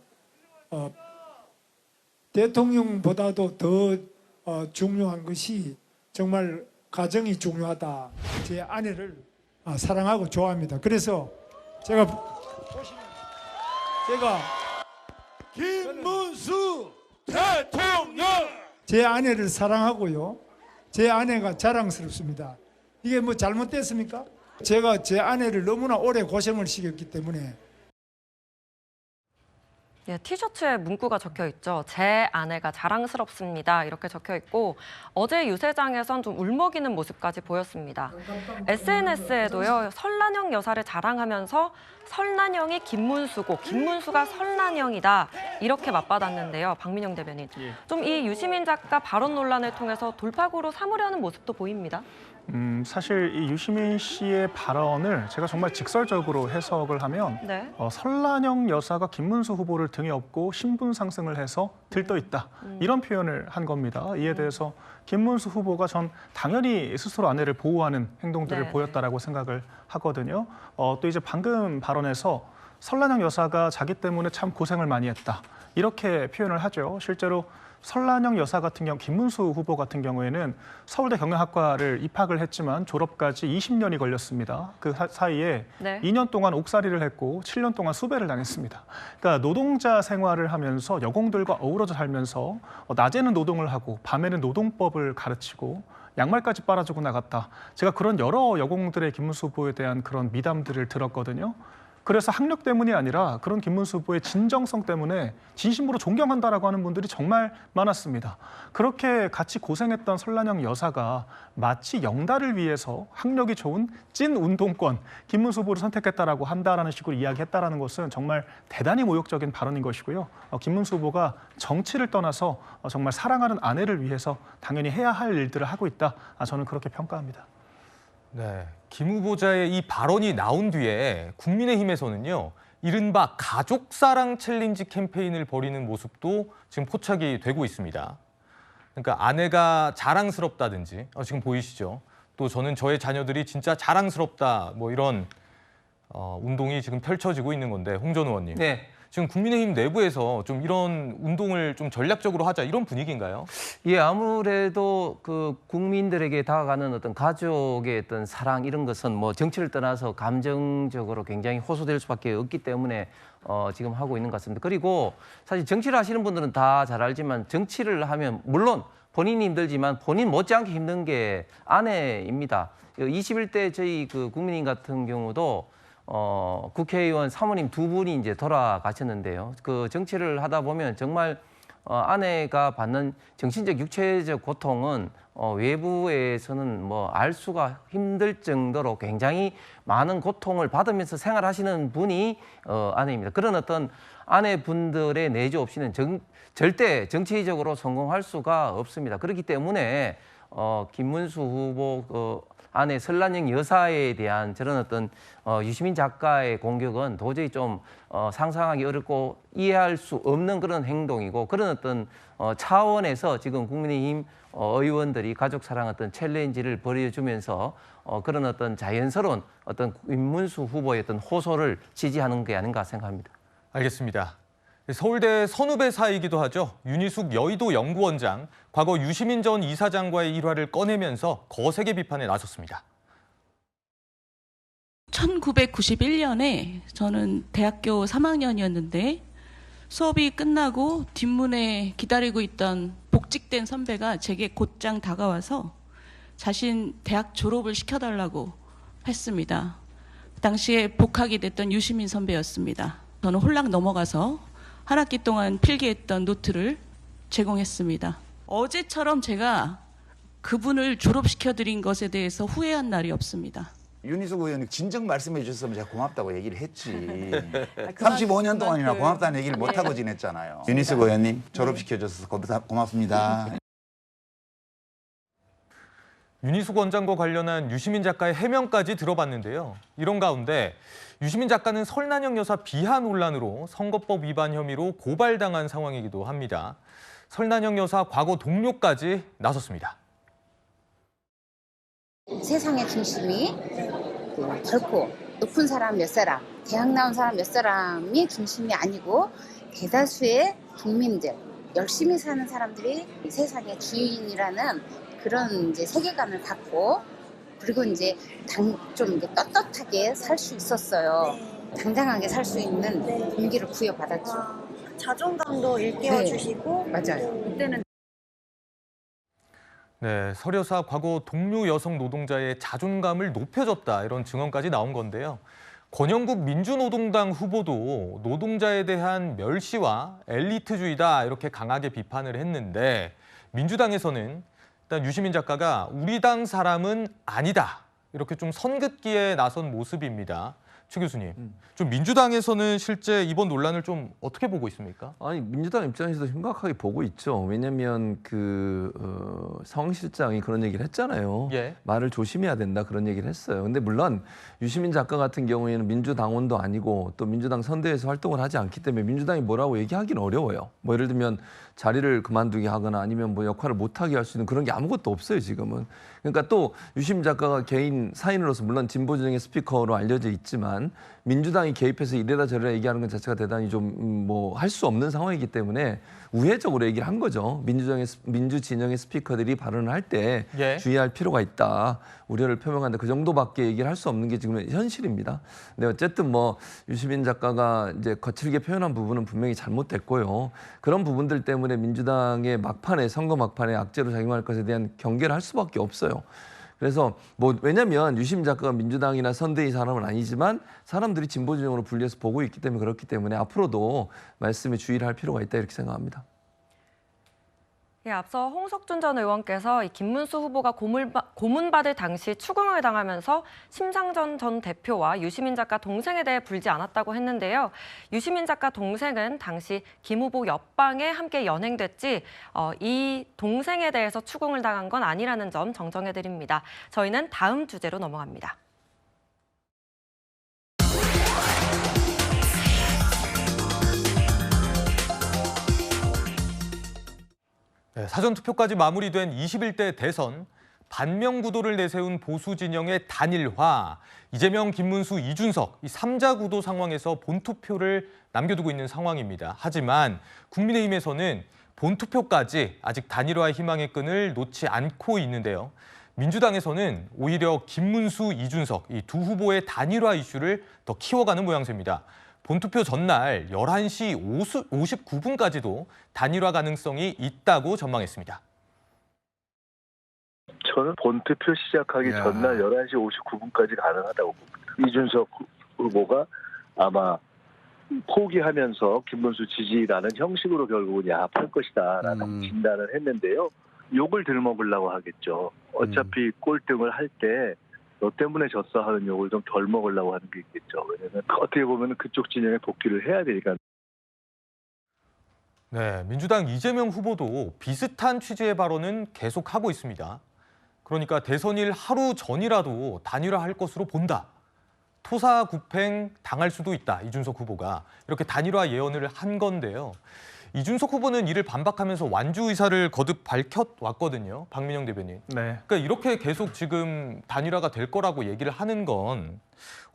대통령보다도 더 중요한 것이 정말 가정이 중요하다. 제 아내를 사랑하고 좋아합니다. 그래서 제가 김문수 대통령 제 아내를 사랑하고요. 제 아내가 자랑스럽습니다. 이게 뭐 잘못됐습니까? 제가 제 아내를 너무나 오래 고생을 시켰기 때문에. 예, 티셔츠에 문구가 적혀 있죠. 제 아내가 자랑스럽습니다. 이렇게 적혀 있고 어제 유세장에선 좀 울먹이는 모습까지 보였습니다. SNS에도요. 설난영 여사를 자랑하면서 설난영이 김문수고 김문수가 설난영이다. 이렇게 맞받았는데요. 박민영 대변인. 좀 이 유시민 작가 발언 논란을 통해서 돌파구로 삼으려는 모습도 보입니다. 사실 이 유시민 씨의 발언을 제가 정말 직설적으로 해석을 하면 네. 설난영 여사가 김문수 후보를 등에 업고 신분 상승을 해서 들떠있다. 이런 표현을 한 겁니다. 이에 대해서 김문수 후보가 전 당연히 스스로 아내를 보호하는 행동들을 보였다라고 생각을 하거든요. 또 이제 방금 발언에서 설난영 여사가 자기 때문에 참 고생을 많이 했다. 이렇게 표현을 하죠. 실제로 설난영 여사 같은 경우, 김문수 후보 같은 경우에는 서울대 경영학과를 입학을 했지만 졸업까지 20년이 걸렸습니다. 그 사이에 2년 동안 옥살이를 했고 7년 동안 수배를 당했습니다. 그러니까 노동자 생활을 하면서 여공들과 어우러져 살면서 낮에는 노동을 하고 밤에는 노동법을 가르치고 양말까지 빨아주고 나갔다. 제가 그런 여러 여공들의 김문수 후보에 대한 그런 미담들을 들었거든요. 그래서 학력 때문이 아니라 그런 김문수 후보의 진정성 때문에 진심으로 존경한다라고 하는 분들이 정말 많았습니다. 그렇게 같이 고생했던 설난영 여사가 마치 영달을 위해서 학력이 좋은 찐 운동권 김문수 후보를 선택했다라고 한다라는 식으로 이야기했다라는 것은 정말 대단히 모욕적인 발언인 것이고요. 김문수 후보가 정치를 떠나서 정말 사랑하는 아내를 위해서 당연히 해야 할 일들을 하고 있다. 저는 그렇게 평가합니다. 네, 김 후보자의 이 발언이 나온 뒤에 국민의힘에서는요. 이른바 가족사랑 챌린지 캠페인을 벌이는 모습도 지금 포착이 되고 있습니다. 그러니까 아내가 자랑스럽다든지 지금 보이시죠? 또 저는 저의 자녀들이 진짜 자랑스럽다 뭐 이런 운동이 지금 펼쳐지고 있는 건데 홍 전 의원님. 네. 지금 국민의힘 내부에서 좀 이런 운동을 좀 전략적으로 하자 이런 분위기인가요? 예, 아무래도 그 국민들에게 다가가는 어떤 가족의 어떤 사랑 이런 것은 뭐 정치를 떠나서 감정적으로 굉장히 호소될 수밖에 없기 때문에 지금 하고 있는 것 같습니다. 그리고 사실 정치를 하시는 분들은 다 잘 알지만 정치를 하면 물론 본인이 힘들지만 본인 못지않게 힘든 게 아내입니다. 21대 저희 그 국민의힘 같은 경우도 국회의원 사모님 두 분이 이제 돌아가셨는데요. 그 정치를 하다 보면 정말 아내가 받는 정신적, 육체적 고통은 외부에서는 뭐 알 수가 힘들 정도로 굉장히 많은 고통을 받으면서 생활하시는 분이 아내입니다. 그런 어떤 아내분들의 내조 없이는 절대 정치적으로 성공할 수가 없습니다. 그렇기 때문에 김문수 후보 아내 설난영 여사에 대한 저런 어떤 유시민 작가의 공격은 도저히 좀 상상하기 어렵고 이해할 수 없는 그런 행동이고 그런 어떤 차원에서 지금 국민의힘 의원들이 가족 사랑 어떤 챌린지를 벌여주면서 그런 어떤 자연스러운 어떤 김문수 후보의 어떤 호소를 지지하는 게 아닌가 생각합니다. 알겠습니다. 서울대 선후배사이기도 하죠. 윤희숙 여의도 연구원장, 과거 유시민 전 이사장과의 일화를 꺼내면서 거세게 비판에 나섰습니다. 1991년에 저는 대학교 3학년이었는데 수업이 끝나고 뒷문에 기다리고 있던 복직된 선배가 제게 곧장 다가와서 자신 대학 졸업을 시켜달라고 했습니다. 당시에 복학이 됐던 유시민 선배였습니다. 저는 홀랑 넘어가서 한 학기 동안 필기했던 노트를 제공했습니다. 어제처럼 제가 그분을 졸업시켜드린 것에 대해서 후회한 날이 없습니다. 윤희숙 의원이 진정 말씀해 주셨으면 제가 고맙다고 얘기를 했지. 35년 동안이나 고맙다는 얘기를 못하고 지냈잖아요. 윤희숙 의원님 졸업시켜줘서 고맙습니다. 윤희숙 원장과 관련한 유시민 작가의 해명까지 들어봤는데요. 이런 가운데 유시민 작가는 설난영 여사 비하 논란으로 선거법 위반 혐의로 고발당한 상황이기도 합니다. 설난영 여사 과거 동료까지 나섰습니다. 세상의 중심이 결코 높은 사람 몇 사람, 대학 나온 사람 몇 사람이 중심이 아니고 대다수의 국민들, 열심히 사는 사람들이 세상의 주인이라는 그런 이제 세계관을 갖고 그리고 이제 좀 떳떳하게 살 수 있었어요. 당당하게 살 수 있는 동기를 부여받았죠. 자존감도 일깨워주시고. 네, 맞아요. 그때는 네, 설 여사 과거 동료 여성 노동자의 자존감을 높여줬다 이런 증언까지 나온 건데요. 권영국 민주노동당 후보도 노동자에 대한 멸시와 엘리트주의다 이렇게 강하게 비판을 했는데 민주당에서는 일단 유시민 작가가 우리 당 사람은 아니다 이렇게 좀 선긋기에 나선 모습입니다. 최 교수님, 좀 민주당에서는 실제 이번 논란을 좀 어떻게 보고 있습니까? 아니 민주당 입장에서도 심각하게 보고 있죠. 왜냐하면 성 실장이 그런 얘기를 했잖아요. 예. 말을 조심해야 된다 그런 얘기를 했어요. 근데 물론 유시민 작가 같은 경우에는 민주당원도 아니고 또 민주당 선대에서 활동을 하지 않기 때문에 민주당이 뭐라고 얘기하기는 어려워요. 뭐 예를 들면 자리를 그만두게 하거나 아니면 뭐 역할을 못하게 할 수 있는 그런 게 아무것도 없어요 지금은. 그러니까 또 유시민 작가가 개인 사인으로서 물론 진보 진영의 스피커로 알려져 있지만 민주당이 개입해서 이래라 저래라 얘기하는 것 자체가 대단히 좀 뭐 할 수 없는 상황이기 때문에 우회적으로 얘기를 한 거죠. 민주 진영의 스피커들이 발언을 할 때 예. 주의할 필요가 있다. 우려를 표명한다. 그 정도밖에 얘기를 할 수 없는 게 지금 현실입니다. 근데 어쨌든 뭐 유시민 작가가 이제 거칠게 표현한 부분은 분명히 잘못됐고요. 그런 부분들 때문에 민주당의 선거 막판에 악재로 작용할 것에 대한 경계를 할 수밖에 없어요. 그래서 뭐 왜냐면 유시민 작가가 민주당이나 선대위 사람은 아니지만 사람들이 진보 진영으로 분리해서 보고 있기 때문에 그렇기 때문에 앞으로도 말씀에 주의를 할 필요가 있다 이렇게 생각합니다. 예, 앞서 홍석준 전 의원께서 이 김문수 후보가 고문받을 당시 추궁을 당하면서 심상정 전 대표와 유시민 작가 동생에 대해 불지 않았다고 했는데요. 유시민 작가 동생은 당시 김 후보 옆방에 함께 연행됐지 이 동생에 대해서 추궁을 당한 건 아니라는 점 정정해드립니다. 저희는 다음 주제로 넘어갑니다. 네, 사전투표까지 마무리된 21대 대선, 반명구도를 내세운 보수 진영의 단일화, 이재명, 김문수, 이준석, 이 3자 구도 상황에서 본투표를 남겨두고 있는 상황입니다. 하지만 국민의힘에서는 본투표까지 아직 단일화의 희망의 끈을 놓지 않고 있는데요. 민주당에서는 오히려 김문수, 이준석, 이 두 후보의 단일화 이슈를 더 키워가는 모양새입니다. 본투표 전날 11시 59분까지도 단일화 가능성이 있다고 전망했습니다. 저는 본투표 시작하기 전날 11시 59분까지 가능하다고 봅니다. 이준석 후보가 아마 포기하면서 김문수 지지라는 형식으로 결국은 야합할 것이다라는 진단을 했는데요. 욕을 들먹으려고 하겠죠. 어차피 꼴등을 할 때 너 때문에 졌어 하는 욕을 좀 덜 먹으려고 하는 게 있겠죠. 왜냐하면 어떻게 보면 그쪽 진영에 복귀를 해야 되니까. 네, 민주당 이재명 후보도 비슷한 취지의 발언은 계속하고 있습니다. 그러니까 대선일 하루 전이라도 단일화할 것으로 본다. 토사구팽 당할 수도 있다. 이준석 후보가 이렇게 단일화 예언을 한 건데요. 이준석 후보는 이를 반박하면서 완주 의사를 거듭 밝혀왔거든요. 박민영 대변인. 네. 그러니까 이렇게 계속 지금 단일화가 될 거라고 얘기를 하는 건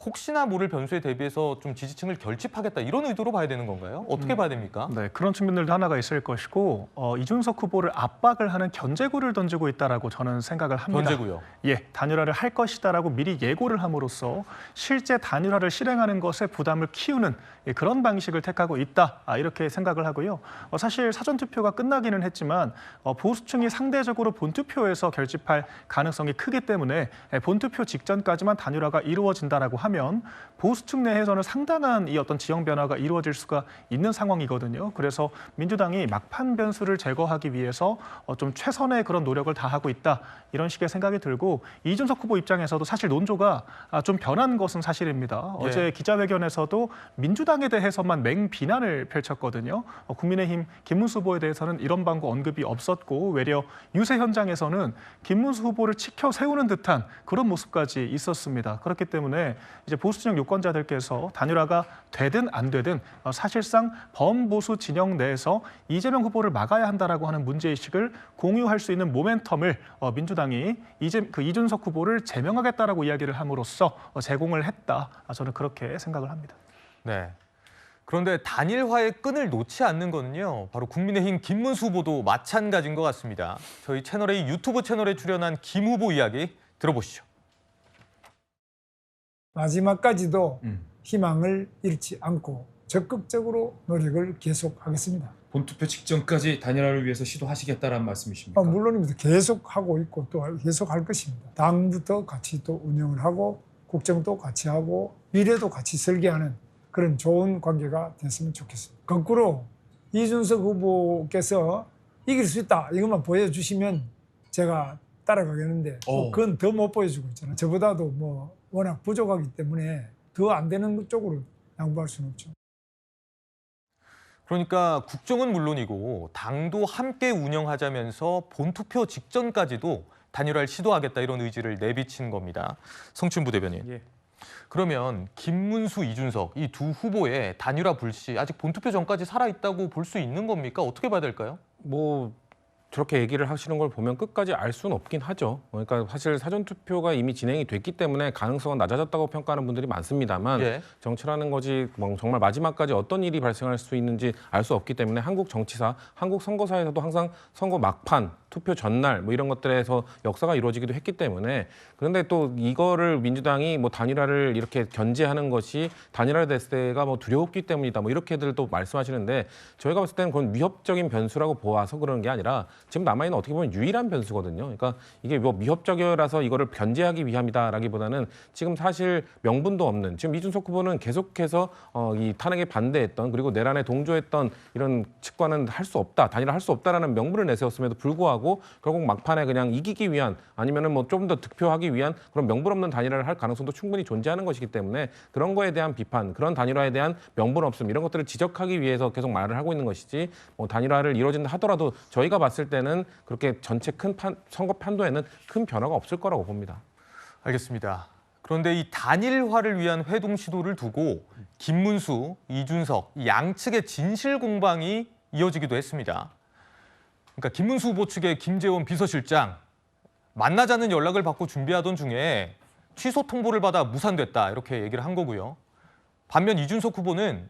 혹시나 모를 변수에 대비해서 좀 지지층을 결집하겠다 이런 의도로 봐야 되는 건가요? 어떻게 봐야 됩니까? 네, 그런 측면들도 하나가 있을 것이고 이준석 후보를 압박을 하는 견제구를 던지고 있다라고 저는 생각을 합니다. 견제구요? 예, 단일화를 할 것이다라고 미리 예고를 함으로써 실제 단일화를 실행하는 것에 부담을 키우는 그런 방식을 택하고 있다 이렇게 생각을 하고요. 사실 사전투표가 끝나기는 했지만 보수층이 상대적으로 본투표에서 결집할 가능성이 크기 때문에 본투표 직전까지만 단일화가 이루어진다라고 하면 보수층 내에서는 상당한 이 어떤 지형 변화가 이루어질 수가 있는 상황이거든요. 그래서 민주당이 막판 변수를 제거하기 위해서 좀 최선의 그런 노력을 다하고 있다 이런 식의 생각이 들고 이준석 후보 입장에서도 사실 논조가 좀 변한 것은 사실입니다. 어제 기자회견에서도 민주당에 대해서만 맹비난을 펼쳤거든요. 국민의 국민의힘 김문수 후보에 대해서는 이런 방구 언급이 없었고 외려 유세 현장에서는 김문수 후보를 치켜 세우는 듯한 그런 모습까지 있었습니다. 그렇기 때문에 이제 보수 진영 유권자들께서 단일화가 되든 안 되든 사실상 범보수 진영 내에서 이재명 후보를 막아야 한다라고 하는 문제의식을 공유할 수 있는 모멘텀을 민주당이 이준석 후보를 제명하겠다라고 이야기를 함으로써 제공을 했다. 저는 그렇게 생각을 합니다. 네. 그런데 단일화의 끈을 놓지 않는 거는요, 바로 국민의힘 김문수 후보도 마찬가지인 것 같습니다. 저희 채널A 유튜브 채널에 출연한 김 후보 이야기 들어보시죠. 마지막까지도 희망을 잃지 않고 적극적으로 노력을 계속하겠습니다. 본투표 직전까지 단일화를 위해서 시도하시겠다는 말씀이십니까? 물론입니다. 계속하고 있고 또 계속할 것입니다. 당부터 같이 또 운영을 하고 국정도 같이 하고 미래도 같이 설계하는 그런 좋은 관계가 됐으면 좋겠습니다. 거꾸로 이준석 후보께서 이길 수 있다 이것만 보여주시면 제가 따라가겠는데 그건 더 못 보여주고 있잖아요. 저보다도 뭐 워낙 부족하기 때문에 더 안 되는 쪽으로 양보할 수는 없죠. 그러니까 국정은 물론이고 당도 함께 운영하자면서 본투표 직전까지도 단일화를 시도하겠다 이런 의지를 내비친 겁니다. 성춘부 대변인. 예. 그러면 김문수, 이준석 이 두 후보의 단일화 불씨 아직 본투표 전까지 살아있다고 볼 수 있는 겁니까? 어떻게 봐야 될까요? 뭐 저렇게 얘기를 하시는 걸 보면 끝까지 알 수는 없긴 하죠. 그러니까 사실 사전투표가 이미 진행이 됐기 때문에 가능성은 낮아졌다고 평가하는 분들이 많습니다만 예. 정치라는 것이 정말 마지막까지 어떤 일이 발생할 수 있는지 알 수 없기 때문에 한국 정치사, 한국 선거사에서도 항상 선거 막판, 투표 전날 뭐 이런 것들에서 역사가 이루어지기도 했기 때문에 그런데 또 이거를 민주당이 뭐 단일화를 이렇게 견제하는 것이 단일화 됐을 때가 뭐 두려웠기 때문이다 뭐 이렇게들 또 말씀하시는데 저희가 봤을 때는 그건 위협적인 변수라고 보아서 그러는 게 아니라 지금 남아있는 어떻게 보면 유일한 변수거든요. 그러니까 이게 뭐 위협적이라서 이거를 견제하기 위함이다라기보다는 지금 사실 명분도 없는 지금 이준석 후보는 계속해서 이 탄핵에 반대했던 그리고 내란에 동조했던 이런 측과는 할 수 없다, 단일화 할 수 없다라는 명분을 내세웠음에도 불구하고 결국 막판에 그냥 이기기 위한 아니면은 뭐 좀 더 득표하기 위한 그런 명분 없는 단일화를 할 가능성도 충분히 존재하는 것이기 때문에 그런 거에 대한 비판, 그런 단일화에 대한 명분 없음 이런 것들을 지적하기 위해서 계속 말을 하고 있는 것이지 뭐 단일화를 이루어진다 하더라도 저희가 봤을 때는 그렇게 전체 큰 선거 판도에는 큰 변화가 없을 거라고 봅니다. 알겠습니다. 그런데 이 단일화를 위한 회동 시도를 두고 김문수, 이준석 이 양측의 진실 공방이 이어지기도 했습니다. 그러니까 김문수 후보 측의 김재원 비서실장 만나자는 연락을 받고 준비하던 중에 취소 통보를 받아 무산됐다 이렇게 얘기를 한 거고요. 반면 이준석 후보는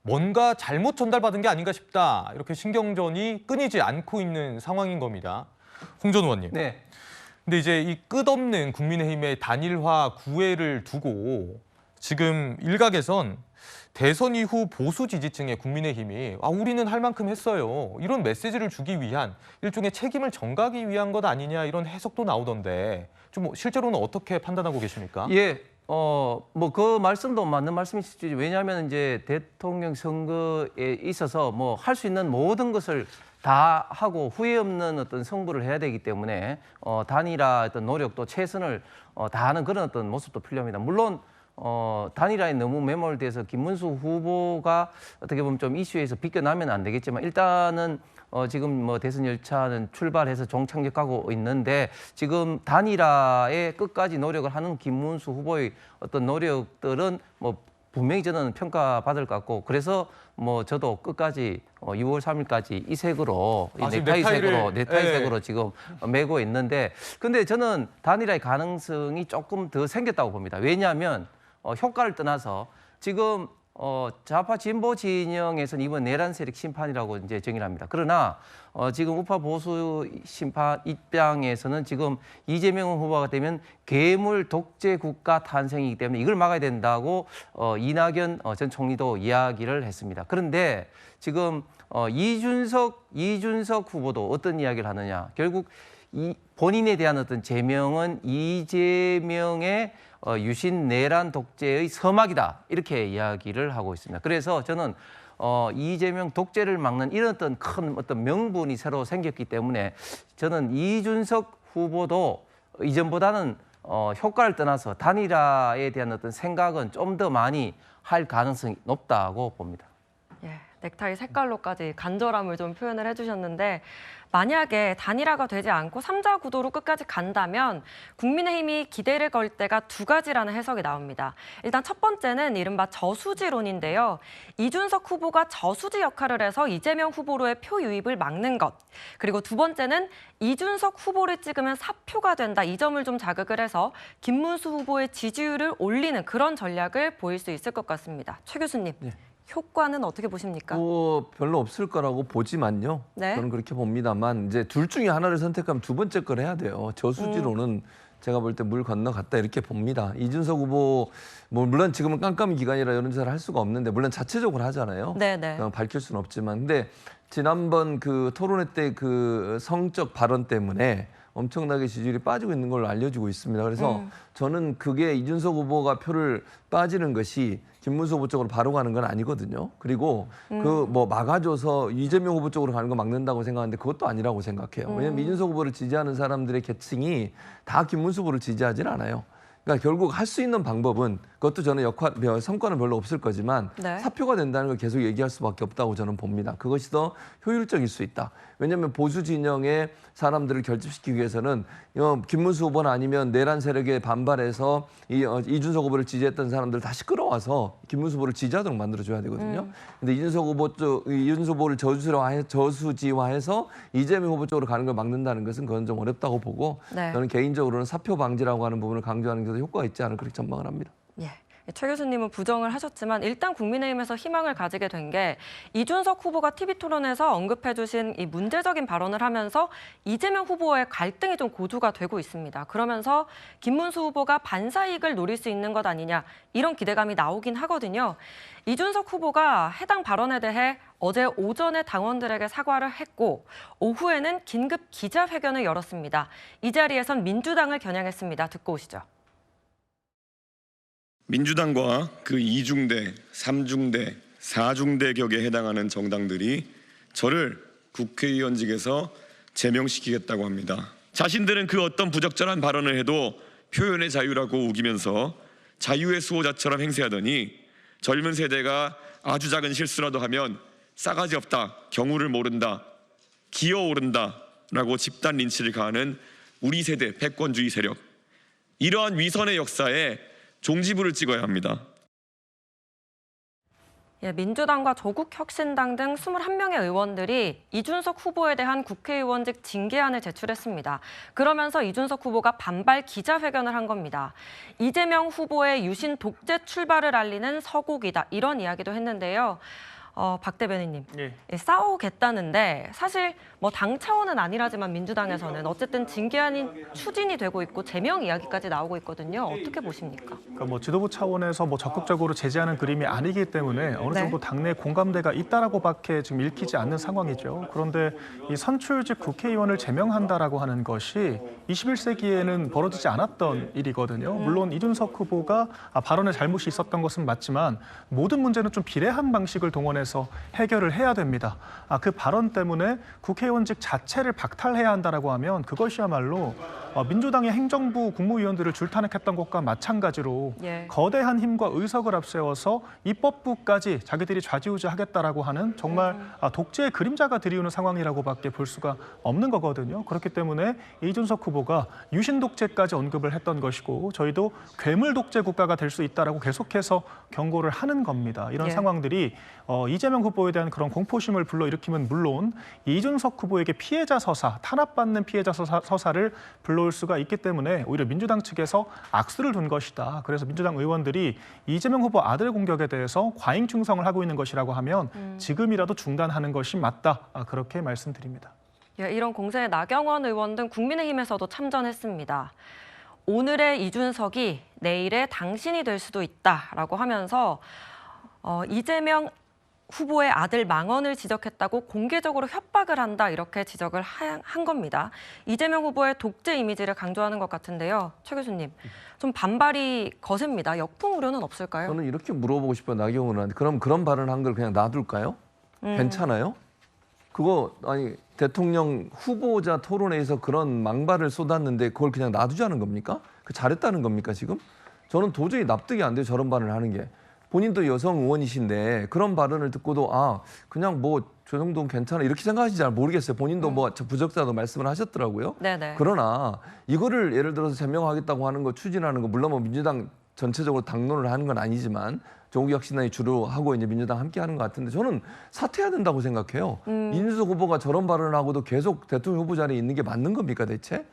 뭔가 잘못 전달받은 게 아닌가 싶다 이렇게 신경전이 끊이지 않고 있는 상황인 겁니다. 홍 전 의원님. 네. 근데 이제 이 끝없는 국민의힘의 단일화 구애를 두고 지금 일각에선 대선 이후 보수 지지층의 국민의힘이 우리는 할 만큼 했어요. 이런 메시지를 주기 위한 일종의 책임을 전가하기 위한 것 아니냐 이런 해석도 나오던데 좀 실제로는 어떻게 판단하고 계십니까? 예. 뭐 그 말씀도 맞는 말씀이시죠. 왜냐하면 이제 대통령 선거에 있어서 뭐 할 수 있는 모든 것을 다 하고 후회 없는 어떤 승부를 해야 되기 때문에 단일화 어떤 노력도 최선을 다하는 그런 어떤 모습도 필요합니다. 물론 단일화에 너무 매몰돼서 김문수 후보가 어떻게 보면 좀 이슈에서 비껴나면 안 되겠지만 일단은 지금 뭐 대선 열차는 출발해서 종착역하고 있는데 지금 단일화에 끝까지 노력을 하는 김문수 후보의 어떤 노력들은 뭐 분명히 저는 평가받을 것 같고 그래서 뭐 저도 끝까지 6월 3일까지 이 색으로 넥타이색으로 지금 메고 있는데 근데 저는 단일화의 가능성이 조금 더 생겼다고 봅니다. 왜냐하면 효과를 떠나서 지금 좌파 진보 진영에서는 이번 내란 세력 심판이라고 이제 정의를 합니다. 그러나 지금 우파 보수 심판 입장에서는 지금 이재명 후보가 되면 괴물 독재 국가 탄생이기 때문에 이걸 막아야 된다고 이낙연 전 총리도 이야기를 했습니다. 그런데 지금 이준석 후보도 어떤 이야기를 하느냐? 결국 본인에 대한 어떤 제명은 이재명의 유신 내란 독재의 서막이다 이렇게 이야기를 하고 있습니다. 그래서 저는 이재명 독재를 막는 이런 큰 명분이 새로 생겼기 때문에 저는 이준석 후보도 이전보다는 효과를 떠나서 단일화에 대한 어떤 생각은 좀 더 많이 할 가능성이 높다고 봅니다. 예, 넥타이 색깔로까지 간절함을 좀 표현을 해주셨는데 만약에 단일화가 되지 않고 3자 구도로 끝까지 간다면 국민의힘이 기대를 걸 때가 두 가지라는 해석이 나옵니다. 일단 첫 번째는 이른바 저수지론인데요. 이준석 후보가 저수지 역할을 해서 이재명 후보로의 표 유입을 막는 것. 그리고 두 번째는 이준석 후보를 찍으면 사표가 된다. 이 점을 좀 자극을 해서 김문수 후보의 지지율을 올리는 그런 전략을 보일 수 있을 것 같습니다. 최 교수님. 네. 효과는 어떻게 보십니까? 별로 없을 거라고 보지만요. 네. 저는 그렇게 봅니다만 이제 둘 중에 하나를 선택하면 두 번째 걸 해야 돼요. 저수지로는 제가 볼 때 물 건너갔다 이렇게 봅니다. 이준석 후보 뭐 물론 지금은 깜깜이 기간이라 여론조사를 할 수가 없는데 물론 자체적으로 하잖아요. 네네. 밝힐 수는 없지만 근데 지난번 그 토론회 때 그 성적 발언 때문에 엄청나게 지지율이 빠지고 있는 걸로 알려지고 있습니다. 그래서 저는 그게 이준석 후보가 표를 빠지는 것이 김문수 후보 쪽으로 바로 가는 건 아니거든요. 그리고 그 뭐 막아줘서 이재명 후보 쪽으로 가는 거 막는다고 생각하는데 그것도 아니라고 생각해요. 왜냐하면 이준석 후보를 지지하는 사람들의 계층이 다 김문수 후보를 지지하진 않아요. 그러니까 결국 할 수 있는 방법은 그것도 저는 성과는 별로 없을 거지만 네. 사표가 된다는 걸 계속 얘기할 수밖에 없다고 저는 봅니다. 그것이 더 효율적일 수 있다. 왜냐하면 보수 진영의 사람들을 결집시키기 위해서는 김문수 후보나 아니면 내란 세력에 반발해서 이준석 후보를 지지했던 사람들을 다시 끌어와서 김문수 후보를 지지하도록 만들어줘야 되거든요. 근데 이준석 후보를 저수지화해서 이재명 후보 쪽으로 가는 걸 막는다는 것은 그건 좀 어렵다고 보고 네. 저는 개인적으로는 사표 방지라고 하는 부분을 강조하는 게 더 효과가 있지 않을까 그렇게 전망을 합니다. 예. 최 교수님은 부정을 하셨지만 일단 국민의힘에서 희망을 가지게 된 게 이준석 후보가 TV토론에서 언급해 주신 이 문제적인 발언을 하면서 이재명 후보의 갈등이 좀 고조가 되고 있습니다. 그러면서 김문수 후보가 반사이익을 노릴 수 있는 것 아니냐 이런 기대감이 나오긴 하거든요. 이준석 후보가 해당 발언에 대해 어제 오전에 당원들에게 사과를 했고 오후에는 긴급 기자회견을 열었습니다. 이 자리에선 민주당을 겨냥했습니다. 듣고 오시죠. 민주당과 그 2중대, 3중대, 4중대 격에 해당하는 정당들이 저를 국회의원직에서 제명시키겠다고 합니다. 자신들은 그 어떤 부적절한 발언을 해도 표현의 자유라고 우기면서 자유의 수호자처럼 행세하더니 젊은 세대가 아주 작은 실수라도 하면 싸가지 없다, 경우를 모른다, 기어오른다라고 집단 린치를 가하는 우리 세대 패권주의 세력. 이러한 위선의 역사에 종지부를 찍어야 합니다. 예, 민주당과 조국혁신당 등 21명의 의원들이 이준석 후보에 대한 국회의원직 징계안을 제출했습니다. 그러면서 이준석 후보가 반발 기자회견을 한 겁니다. 이재명 후보의 유신 독재 출발을 알리는 서곡이다. 이런 이야기도 했는데요. 박 대변인님, 예, 싸우겠다는데 사실 뭐 당 차원은 아니라지만 민주당에서는 어쨌든 징계안이 추진이 되고 있고 제명 이야기까지 나오고 있거든요. 어떻게 보십니까? 그러니까 뭐 지도부 차원에서 뭐 적극적으로 제재하는 그림이 아니기 때문에 어느 정도 당내 공감대가 있다라고밖에 지금 읽히지 않는 상황이죠. 그런데 이 선출직 국회의원을 제명한다라고 하는 것이 21세기에는 벌어지지 않았던 일이거든요. 물론 이준석 후보가 발언에 잘못이 있었던 것은 맞지만 모든 문제는 좀 비례한 방식을 동원해서 해결을 해야 됩니다. 그 발언 때문에 국회의원직 자체를 박탈해야 한다라고 하면 그것이야말로 민주당의 행정부 국무위원들을 줄타락했던 것과 마찬가지로 거대한 힘과 의석을 앞세워서 입법부까지 자기들이 좌지우지하겠다라고 하는 정말 독재의 그림자가 드리우는 상황이라고밖에 볼 수가 없는 거거든요. 그렇기 때문에 이준석 후보가 유신 독재까지 언급을 했던 것이고 저희도 괴물 독재 국가가 될 수 있다라고 계속해서 경고를 하는 겁니다. 이런 상황들이 이재명 후보에 대한 그런 공포심을 불러일으키면 물론 이준석 후보에게 피해자 서사, 탄압받는 피해자 서사를 불러올 수가 있기 때문에 오히려 민주당 측에서 악수를 둔 것이다. 그래서 민주당 의원들이 이재명 후보 아들 공격에 대해서 과잉 충성을 하고 있는 것이라고 하면 지금이라도 중단하는 것이 맞다. 그렇게 말씀드립니다. 예, 이런 공세에 나경원 의원 등 국민의힘에서도 참전했습니다. 오늘의 이준석이 내일의 당신이 될 수도 있다라고 하면서 이재명 후보의 아들 망언을 지적했다고 공개적으로 협박을 한다 이렇게 지적을 한 겁니다. 이재명 후보의 독재 이미지를 강조하는 것 같은데요. 최 교수님, 좀 반발이 거셉니다. 역풍 우려는 없을까요? 저는 이렇게 물어보고 싶어요. 나경원 의원한테. 그럼 그런 발언한 걸 그냥 놔둘까요? 괜찮아요? 그거 아니 대통령 후보자 토론회에서 그런 망발을 쏟았는데 그걸 그냥 놔두자는 겁니까? 그 잘했다는 겁니까 지금? 저는 도저히 납득이 안 돼요. 저런 발언을 하는 게. 본인도 여성 의원이신데 그런 발언을 듣고도 아 그냥 뭐 저 정도는 괜찮아 이렇게 생각하시지 잘 모르겠어요. 본인도 뭐 부적자도 말씀을 하셨더라고요. 네네. 그러나 이거를 예를 들어서 제명하겠다고 하는 거 추진하는 거 물론 뭐 민주당 전체적으로 당론을 하는 건 아니지만 조국혁신당이 주로 하고 이제 민주당 함께 하는 것 같은데 저는 사퇴해야 된다고 생각해요. 이준석 후보가 저런 발언을 하고도 계속 대통령 후보 자리에 있는 게 맞는 겁니까 대체?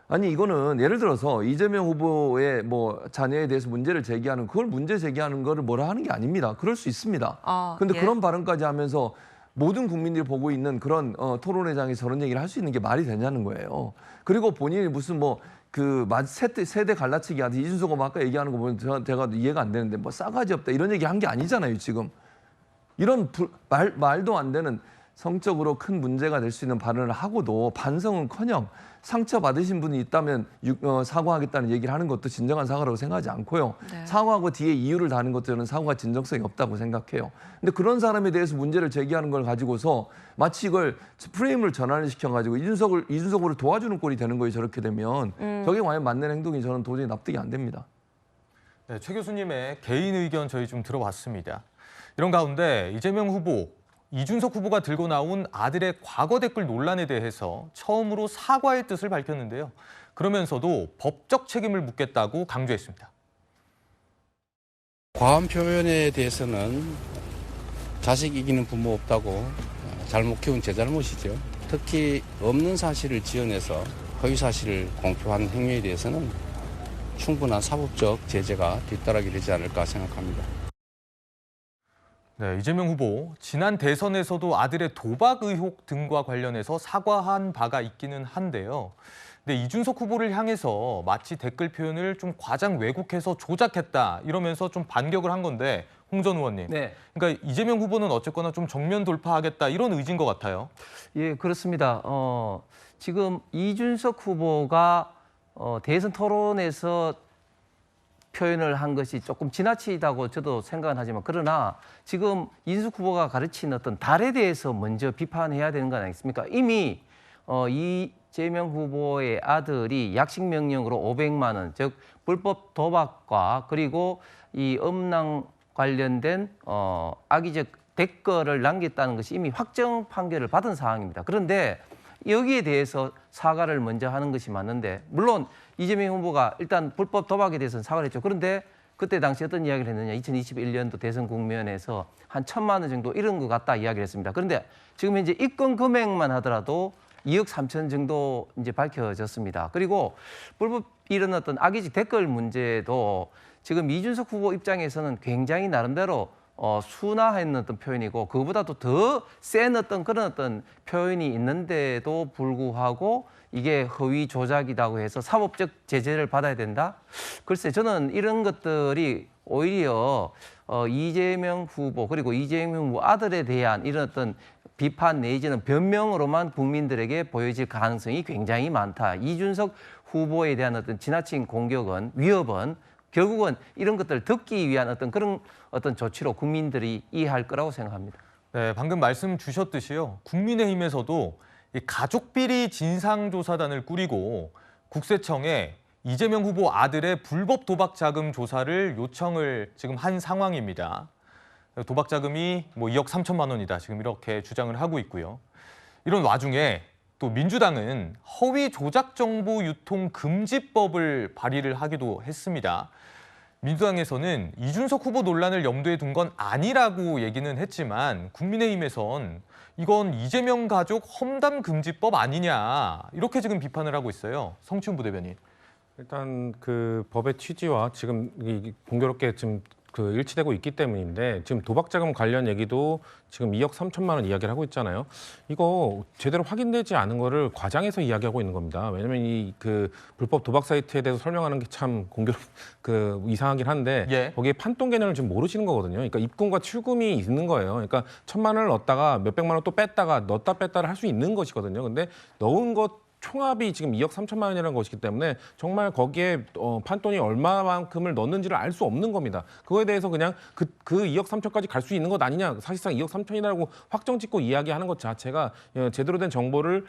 아니 이거는 예를 들어서 이재명 후보의 뭐 자녀에 대해서 문제를 제기하는 그걸 문제 제기하는 거를 뭐라 하는 게 아닙니다. 그럴 수 있습니다. 그런데 예. 그런 발언까지 하면서 모든 국민들이 보고 있는 그런 토론회장에서 저런 얘기를 할 수 있는 게 말이 되냐는 거예요. 그리고 본인이 무슨 뭐 그 세대 갈라치기 하듯이 이준석 후보 아까 얘기하는 거 보면 제가 이해가 안 되는데 뭐 싸가지 없다 이런 얘기 한 게 아니잖아요 지금. 이런 말도 안 되는 성적으로 큰 문제가 될 수 있는 발언을 하고도 반성은커녕 상처 받으신 분이 있다면 사과하겠다는 얘기를 하는 것도 진정한 사과라고 생각하지 않고요. 네. 사과하고 뒤에 이유를 다는 것도 저는 사과가 진정성이 없다고 생각해요. 근데 그런 사람에 대해서 문제를 제기하는 걸 가지고서 마치 이걸 프레임을 전환을 시켜가지고 이준석을 도와주는 꼴이 되는 거예요. 저렇게 되면. 저게 과연 맞는 행동이 저는 도저히 납득이 안 됩니다. 네, 최 교수님의 개인 의견 저희 좀 들어봤습니다. 이런 가운데 이재명 후보, 이준석 후보가 들고 나온 아들의 과거 댓글 논란에 대해서 처음으로 사과의 뜻을 밝혔는데요. 그러면서도 법적 책임을 묻겠다고 강조했습니다. 과한 표현에 대해서는 자식 이기는 부모 없다고 잘못 키운 제 잘못이죠. 특히 없는 사실을 지어내서 허위 사실을 공표한 행위에 대해서는 충분한 사법적 제재가 뒤따르게 되지 않을까 생각합니다. 네, 이재명 후보, 지난 대선에서도 아들의 도박 의혹 등과 관련해서 사과한 바가 있기는 한데요. 근데 이준석 후보를 향해서 마치 댓글 표현을 좀 과장 왜곡해서 조작했다 이러면서 좀 반격을 한 건데 홍 전 의원님. 네. 그러니까 이재명 후보는 어쨌거나 좀 정면 돌파하겠다 이런 의지인 것 같아요. 예, 그렇습니다. 지금 이준석 후보가 대선 토론에서 표현을 한 것이 조금 지나치다고 저도 생각은 하지만 그러나 지금 이준석 후보가 가르친 어떤 달에 대해서 먼저 비판해야 되는 건 아니겠습니까? 이미 이재명 후보의 아들이 약식 명령으로 500만 원, 즉 불법 도박과 그리고 이 음란 관련된 악의적 댓글을 남겼다는 것이 이미 확정 판결을 받은 사항입니다. 그런데 여기에 대해서 사과를 먼저 하는 것이 맞는데 물론 이재명 후보가 일단 불법 도박에 대해서는 사과를 했죠. 그런데 그때 당시 어떤 이야기를 했느냐. 2021년도 대선 국면에서 한 1,000만 원 정도 이런 것 같다 이야기를 했습니다. 그런데 지금 현재 입건 금액만 하더라도 2억 3천 정도 이제 밝혀졌습니다. 그리고 불법 이런 어떤 악의적 댓글 문제도 지금 이준석 후보 입장에서는 굉장히 나름대로 순화한 어떤 표현이고 그거보다도 더 센 어떤 그런 어떤 표현이 있는데도 불구하고 이게 허위 조작이라고 해서 사법적 제재를 받아야 된다? 글쎄 저는 이런 것들이 오히려 이재명 후보 그리고 이재명 후보 아들에 대한 이런 어떤 비판 내지는 변명으로만 국민들에게 보여질 가능성이 굉장히 많다. 이준석 후보에 대한 어떤 지나친 공격은 위협은 결국은 이런 것들을 듣기 위한 어떤 그런 어떤 조치로 국민들이 이해할 거라고 생각합니다. 네, 방금 말씀 주셨듯이요. 국민의힘에서도 이 가족비리 진상조사단을 꾸리고 국세청에 이재명 후보 아들의 불법 도박 자금 조사를 요청을 지금 한 상황입니다. 도박 자금이 뭐 2억 3천만 원이다. 지금 이렇게 주장을 하고 있고요. 이런 와중에 또 민주당은 허위 조작 정보 유통 금지법을 발의를 하기도 했습니다. 민주당에서는 이준석 후보 논란을 염두에 둔 건 아니라고 얘기는 했지만 국민의힘에선 이건 이재명 가족 험담 금지법 아니냐 이렇게 지금 비판을 하고 있어요. 성춘 부대변인. 일단 그 법의 취지와 지금 공교롭게 지금 일치되고 있기 때문인데 지금 도박자금 관련 얘기도 지금 2억 3천만 원 이야기를 하고 있잖아요. 이거 제대로 확인되지 않은 거를 과장해서 이야기하고 있는 겁니다. 왜냐하면 이 불법 도박 사이트에 대해서 설명하는 게 참 이상하긴 한데 거기에 판돈 개념을 지금 모르시는 거거든요. 그러니까 입금과 출금이 있는 거예요. 그러니까 1,000만 원을 넣었다가 몇백만 원 또 뺐다가 넣었다 뺐다를 할 수 있는 것이거든요. 근데 넣은 것 총합이 지금 2억 3천만 원이라는 것이기 때문에 정말 거기에 판돈이 얼마만큼을 넣는지를 알 수 없는 겁니다. 그거에 대해서 그냥 그 2억 3천까지 갈 수 있는 것 아니냐, 사실상 2억 3천이라고 확정 짓고 이야기하는 것 자체가 제대로 된 정보를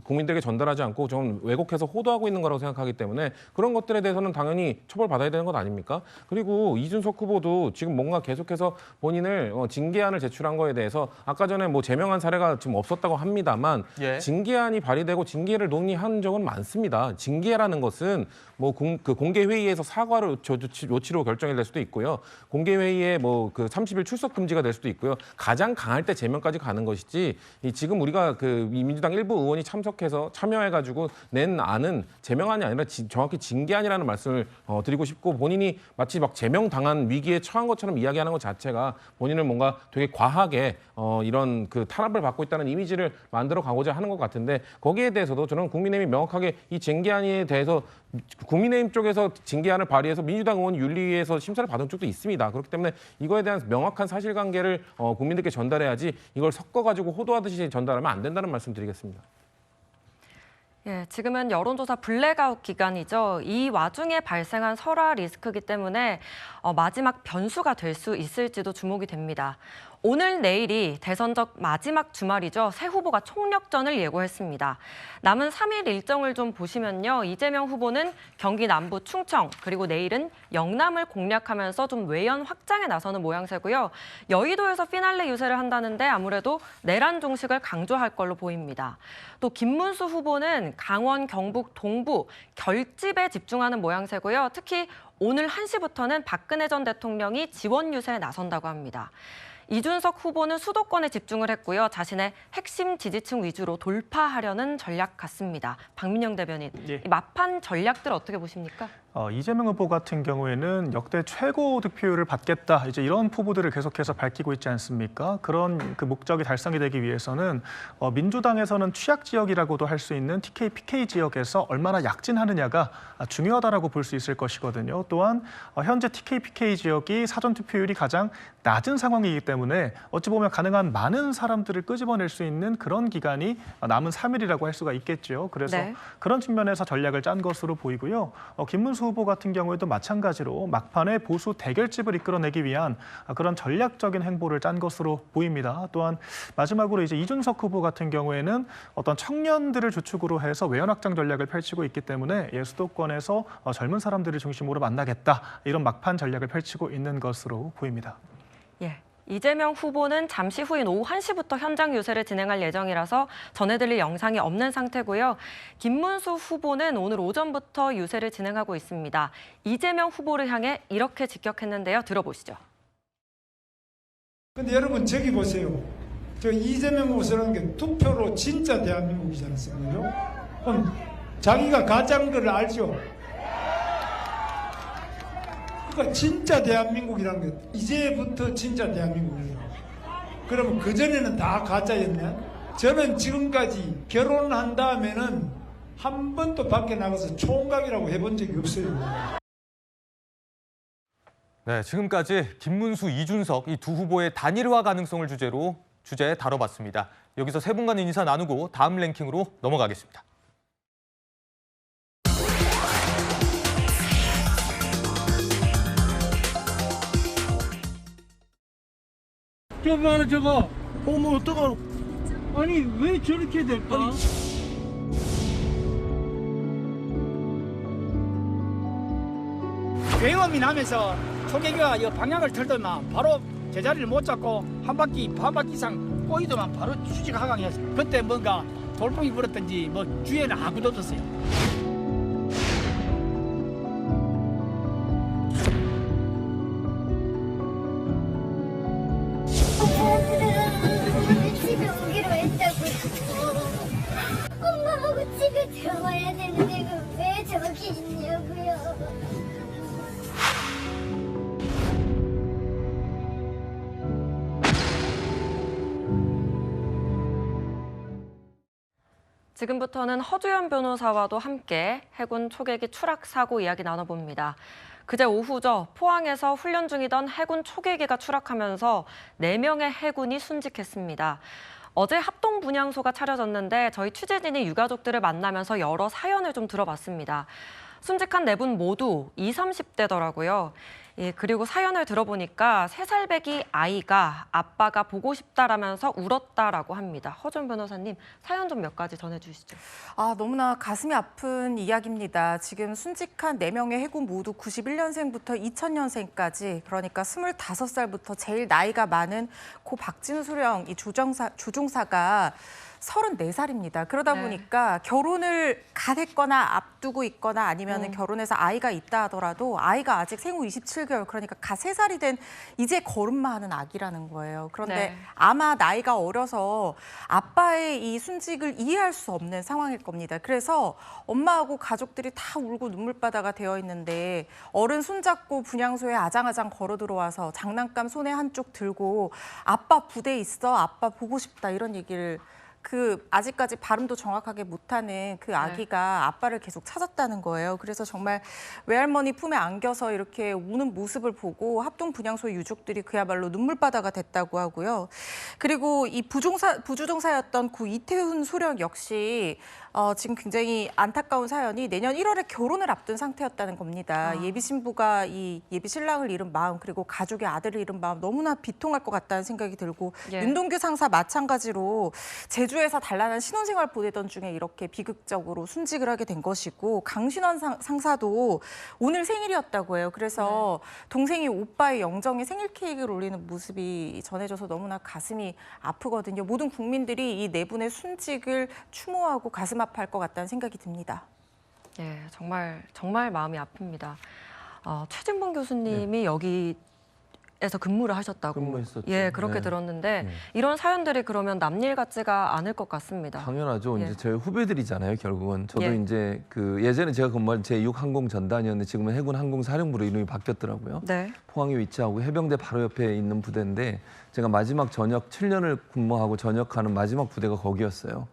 국민들에게 전달하지 않고 좀 왜곡해서 호도하고 있는 거라고 생각하기 때문에 그런 것들에 대해서는 당연히 처벌받아야 되는 것 아닙니까? 그리고 이준석 후보도 지금 뭔가 계속해서 본인을 징계안을 제출한 거에 대해서 아까 전에 뭐 제명한 사례가 지금 없었다고 합니다만 예. 징계안이 발의되고 징계를 논의한 적은 많습니다. 징계라는 것은 뭐 그 공개 회의에서 사과로 조치로 결정이 될 수도 있고요. 공개 회의에 뭐 그 30일 출석 금지가 될 수도 있고요. 가장 강할 때 제명까지 가는 것이지 지금 우리가 그 민주당 일부 의원이 참여해가지고 낸 안은 제명안이 아니라 정확히 징계안이라는 말씀을 드리고 싶고 본인이 마치 막 제명당한 위기에 처한 것처럼 이야기하는 것 자체가 본인을 뭔가 되게 과하게 이런 그 탄압을 받고 있다는 이미지를 만들어 가고자 하는 것 같은데 거기에 대해서도 저는 국민의힘이 명확하게 이 징계안에 대해서 국민의힘 쪽에서 징계안을 발의해서 민주당 의원 윤리위에서 심사를 받은 쪽도 있습니다. 그렇기 때문에 이거에 대한 명확한 사실관계를 국민들께 전달해야지 이걸 섞어가지고 호도하듯이 전달하면 안 된다는 말씀 드리겠습니다. 예, 지금은 여론조사 블랙아웃 기간이죠. 이 와중에 발생한 설화 리스크이기 때문에 마지막 변수가 될 수 있을지도 주목이 됩니다. 오늘 내일이 대선적 마지막 주말이죠. 새 후보가 총력전을 예고했습니다. 남은 3일 일정을 좀 보시면요. 이재명 후보는 경기 남부 충청 그리고 내일은 영남을 공략하면서 좀 외연 확장에 나서는 모양새고요. 여의도에서 피날레 유세를 한다는데 아무래도 내란 종식을 강조할 걸로 보입니다. 또 김문수 후보는 강원, 경북, 동부 결집에 집중하는 모양새고요. 특히 오늘 1시부터는 박근혜 전 대통령이 지원 유세에 나선다고 합니다. 이준석 후보는 수도권에 집중을 했고요. 자신의 핵심 지지층 위주로 돌파하려는 전략 같습니다. 박민영 대변인, 예. 이 막판 전략들 어떻게 보십니까? 이재명 후보 같은 경우에는 역대 최고 득표율을 받겠다 이제 이런 포부들을 계속해서 밝히고 있지 않습니까? 그런 그 목적이 달성이 되기 위해서는 민주당에서는 취약 지역이라고도 할 수 있는 TK, PK 지역에서 얼마나 약진하느냐가 중요하다라고 볼 수 있을 것이거든요. 또한 현재 TK, PK 지역이 사전 투표율이 가장 낮은 상황이기 때문에 어찌 보면 가능한 많은 사람들을 끄집어낼 수 있는 그런 기간이 남은 3일이라고 할 수가 있겠죠. 그래서 네. 그런 측면에서 전략을 짠 것으로 보이고요. 김문수 후보 같은 경우에도 마찬가지로 막판에 보수 대결집을 이끌어내기 위한 그런 전략적인 행보를 짠 것으로 보입니다. 또한 마지막으로 이제 이준석 후보 같은 경우에는 어떤 청년들을 주축으로 해서 외연 확장 전략을 펼치고 있기 때문에 수도권에서 젊은 사람들을 중심으로 만나겠다 이런 막판 전략을 펼치고 있는 것으로 보입니다. 예. 이재명 후보는 잠시 후인 오후 1시부터 현장 유세를 진행할 예정이라서 전해드릴 영상이 없는 상태고요. 김문수 후보는 오늘 오전부터 유세를 진행하고 있습니다. 이재명 후보를 향해 이렇게 직격했는데요. 들어보시죠. 근데 여러분 저기 보세요. 저 이재명 후보라는 게 투표로 진짜 대한민국이지 않습니까? 그럼 자기가 가짜인 걸 알죠? 그러니까 진짜 대한민국이라는 게 이제부터 진짜 대한민국이에요. 그러면 그전에는 다 가짜였냐? 저는 지금까지 결혼한 다음에는 한 번도 밖에 나가서 총각이라고 해본 적이 없어요. 네, 지금까지 김문수, 이준석 이 두 후보의 단일화 가능성을 주제 다뤄봤습니다. 여기서 세 분간 인사 나누고 다음 랭킹으로 넘어가겠습니다. 저거 봐라 저거. 어머 어떡하. 아니 왜 저렇게 될까? 굉음이 나면서 초계기가 이 방향을 틀더만 바로 제자리를 못 잡고 한 바퀴 반 바퀴 이상 꼬이더만 바로 수직 하강했어. 그때 뭔가 돌풍이 불었던지 뭐 주위에는 아무도 없었어요. 집에 오기로 했다고. 엄마하고 집에 들어와야 되는데 왜 저기 있냐고요. 지금부터는 허주연 변호사와도 함께 해군 초계기 추락 사고 이야기 나눠봅니다. 그제 오후죠. 포항에서 훈련 중이던 해군 초계기가 추락하면서 4명의 해군이 순직했습니다. 어제 합동 분향소가 차려졌는데 저희 취재진이 유가족들을 만나면서 여러 사연을 좀 들어봤습니다. 순직한 네 분 모두 20, 30대더라고요. 예, 그리고 사연을 들어보니까 3살 배기 아이가 아빠가 보고 싶다라면서 울었다라고 합니다. 허준 변호사님, 사연 좀 몇 가지 전해주시죠. 너무나 가슴이 아픈 이야기입니다. 지금 순직한 4명의 해군 모두 91년생부터 2000년생까지, 그러니까 25살부터 제일 나이가 많은 고 박진우 소령 이 조종사가 34살입니다. 그러다 보니까 결혼을 갓 했거나 앞두고 있거나 아니면 결혼해서 아이가 있다 하더라도 아이가 아직 생후 27개월, 그러니까 갓 3살이 된 이제 걸음마 하는 아기라는 거예요. 그런데 아마 나이가 어려서 아빠의 이 순직을 이해할 수 없는 상황일 겁니다. 그래서 엄마하고 가족들이 다 울고 눈물바다가 되어 있는데 어른 손잡고 분향소에 아장아장 걸어 들어와서 장난감 손에 한쪽 들고 아빠 부대에 있어, 아빠 보고 싶다 이런 얘기를 아직까지 발음도 정확하게 못하는 그 아기가 아빠를 계속 찾았다는 거예요. 그래서 정말 외할머니 품에 안겨서 이렇게 우는 모습을 보고 합동 분향소 유족들이 그야말로 눈물바다가 됐다고 하고요. 그리고 이 부주종사였던 고 이태훈 소령 역시 지금 굉장히 안타까운 사연이 내년 1월에 결혼을 앞둔 상태였다는 겁니다. 예비 신부가 이 예비 신랑을 잃은 마음, 그리고 가족의 아들을 잃은 마음 너무나 비통할 것 같다는 생각이 들고, 윤동규 상사 마찬가지로 제주에서 단란한 신혼생활 보내던 중에 이렇게 비극적으로 순직을 하게 된 것이고, 강신원 상사도 오늘 생일이었다고 해요. 그래서 동생이 오빠의 영정에 생일 케이크를 올리는 모습이 전해져서 너무나 가슴이 아프거든요. 모든 국민들이 이 네 분의 순직을 추모하고 가슴 아파할 것 같다는 생각이 듭니다. 예, 정말 마음이 아픕니다. 최진봉 교수님이 여기에서 근무를 하셨다고. 근무했었죠. 예, 그렇게 들었는데 이런 사연들이 그러면 남일 같지가 않을 것 같습니다. 당연하죠. 예. 이제 저희 후배들이잖아요, 결국은. 저도 이제 예전에 제가 근무한 제6 항공 전단이었는데 지금은 해군 항공사령부로 이름이 바뀌었더라고요. 포항에 위치하고 해병대 바로 옆에 있는 부대인데 제가 마지막 전역 7년을 근무하고 전역하는 마지막 부대가 거기였어요.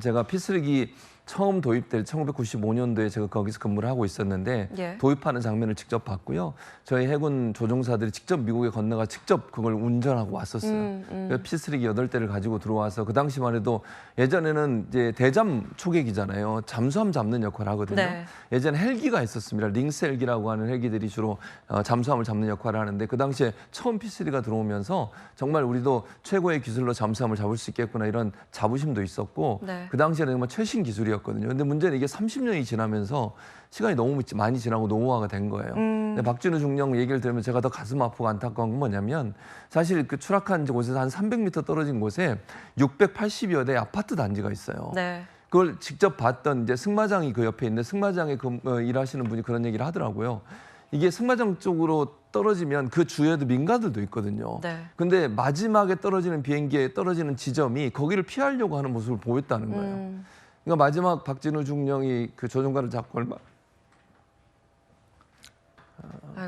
제가 P3기 처음 도입될 1995년도에 제가 거기서 근무를 하고 있었는데 도입하는 장면을 직접 봤고요. 저희 해군 조종사들이 직접 미국에 건너가 직접 그걸 운전하고 왔었어요. P3기 8대를 가지고 들어와서 그 당시만 해도 예전에는 이제 대잠 초계기잖아요. 잠수함 잡는 역할을 하거든요. 예전에 헬기가 있었습니다. 링스 헬기라고 하는 헬기들이 주로 잠수함을 잡는 역할을 하는데 그 당시에 처음 P3가 들어오면서 정말 우리도 최고의 기술로 잠수함을 잡을 수 있겠구나 이런 자부심도 있었고 그 당시에는 정말 최신 기술이었거든요. 근데 문제는 이게 30년이 지나면서 시간이 너무 많이 지나고 노후화가 된 거예요. 근데 박진우 중령 얘기를 들으면 제가 더 가슴 아프고 안타까운 건 뭐냐면 사실 그 추락한 곳에서 한 300m 떨어진 곳에 680여 대 아파트 단지가 있어요. 그걸 직접 봤던 이제 승마장이 그 옆에 있는데 승마장에 일하시는 분이 그런 얘기를 하더라고요. 이게 승마장 쪽으로 떨어지면 그 주위에도 민가들도 있거든요. 근데 마지막에 떨어지는 비행기에 떨어지는 지점이 거기를 피하려고 하는 모습을 보였다는 거예요. 그러니까 마지막 박진우 중령이 그 조종관을 잡고 얼마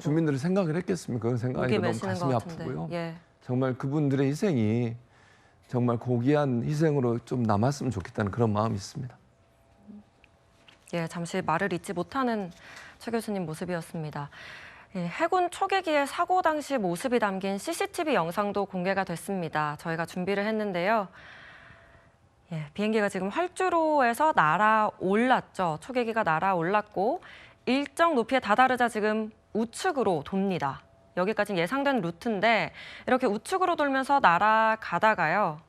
주민들이 생각을 했겠습니까? 그런 생각이 너무 가슴이 아프고요. 정말 그분들의 희생이 정말 고귀한 희생으로 좀 남았으면 좋겠다는 그런 마음이 있습니다. 예, 잠시 말을 잇지 못하는 최 교수님 모습이었습니다. 예, 해군 초계기의 사고 당시 모습이 담긴 CCTV 영상도 공개가 됐습니다. 저희가 준비를 했는데요. 예, 비행기가 지금 활주로에서 날아올랐죠. 초계기가 날아올랐고 일정 높이에 다다르자 지금 우측으로 돕니다. 여기까지 예상된 루트인데 이렇게 우측으로 돌면서 날아가다가요.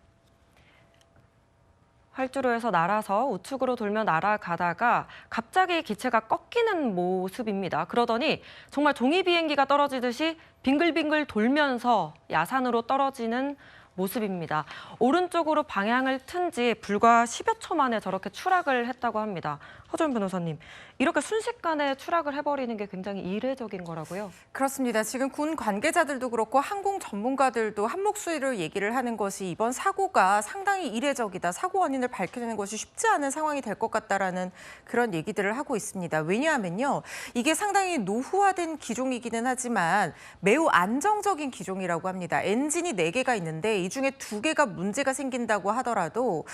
활주로에서 날아서 우측으로 돌며 날아가다가 갑자기 기체가 꺾이는 모습입니다. 그러더니 정말 종이 비행기가 떨어지듯이 빙글빙글 돌면서 야산으로 떨어지는 모습입니다. 오른쪽으로 방향을 튼 지 불과 10여 초 만에 저렇게 추락을 했다고 합니다. 허준 변호사님, 이렇게 순식간에 추락을 해버리는 게 굉장히 이례적인 거라고요? 그렇습니다. 지금 군 관계자들도 그렇고 항공 전문가들도 한 목소리를 얘기를 하는 것이 이번 사고가 상당히 이례적이다. 사고 원인을 밝혀내는 것이 쉽지 않은 상황이 될 것 같다라는 그런 얘기들을 하고 있습니다. 왜냐하면요, 이게 상당히 노후화된 기종이기는 하지만 매우 안정적인 기종이라고 합니다. 엔진이 4개가 있는데 이 중에 2개가 문제가 생긴다고 하더라도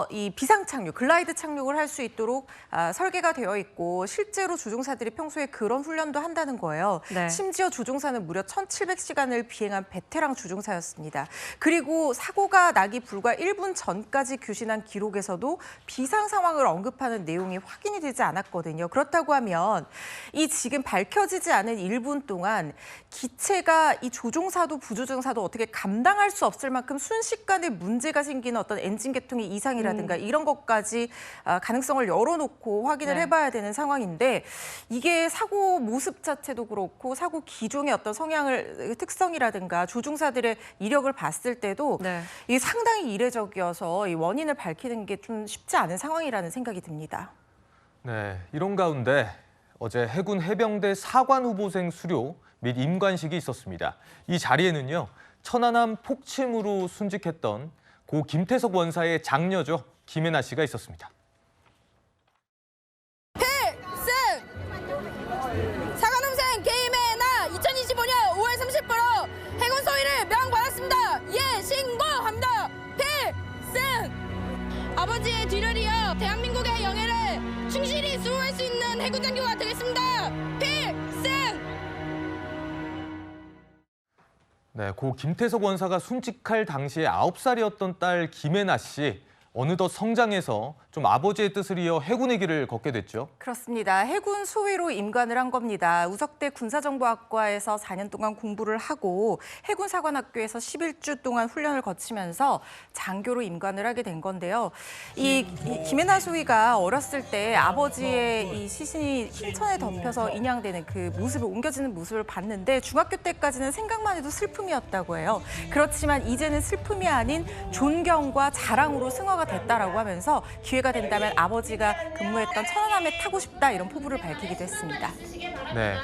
이 비상 착륙, 글라이드 착륙을 할 수 있도록 설계가 되어 있고 실제로 조종사들이 평소에 그런 훈련도 한다는 거예요. 네. 심지어 조종사는 무려 1,700시간을 비행한 베테랑 조종사였습니다. 그리고 사고가 나기 불과 1분 전까지 교신한 기록에서도 비상 상황을 언급하는 내용이 확인이 되지 않았거든요. 그렇다고 하면 이 지금 밝혀지지 않은 1분 동안 기체가 이 조종사도 부조종사도 어떻게 감당할 수 없을 만큼 순식간에 문제가 생기는 어떤 엔진 계통의 이상이라든가 이런 것까지 가능성을 열어놓고 확인을 네. 해봐야 되는 상황인데 이게 사고 모습 자체도 그렇고 사고 기종의 어떤 특성이라든가 조종사들의 이력을 봤을 때도 네. 이게 상당히 이례적이어서 이 원인을 밝히는 게 좀 쉽지 않은 상황이라는 생각이 듭니다. 네, 이런 가운데 어제 해군 해병대 사관 후보생 수료 및 임관식이 있었습니다. 이 자리에는요, 천안함 폭침으로 순직했던 고 김태석 원사의 장녀죠, 김혜나 씨가 있었습니다. 필승! 사관음생 김혜나 2025년 5월 30일 해군 소위를 명받았습니다. 예, 신고합니다. 필승! 아버지의 뒤를 이어 대한민국의 영예를 충실히 수호할 수 있는 해군 장교가 되겠습니다. 필승! 네, 고 김태석 원사가 순직할 당시에 9살이었던 딸 김혜나 씨. 어느덧 성장해서 좀 아버지의 뜻을 이어 해군의 길을 걷게 됐죠. 그렇습니다. 해군 소위로 임관을 한 겁니다. 우석대 군사정보학과에서 4년 동안 공부를 하고 해군사관학교에서 11주 동안 훈련을 거치면서 장교로 임관을 하게 된 건데요. 이 김혜나 소위가 어렸을 때 아버지의 이 시신이 신천에 덮여서 인양되는 그 모습을 옮겨지는 모습을 봤는데 중학교 때까지는 생각만 해도 슬픔이었다고 해요. 그렇지만 이제는 슬픔이 아닌 존경과 자랑으로 승화가 됐다라고 하면서 기회가 된다면 아버지가 근무했던 천안함에 타고 싶다 이런 포부를 밝히기도 했습니다. 네.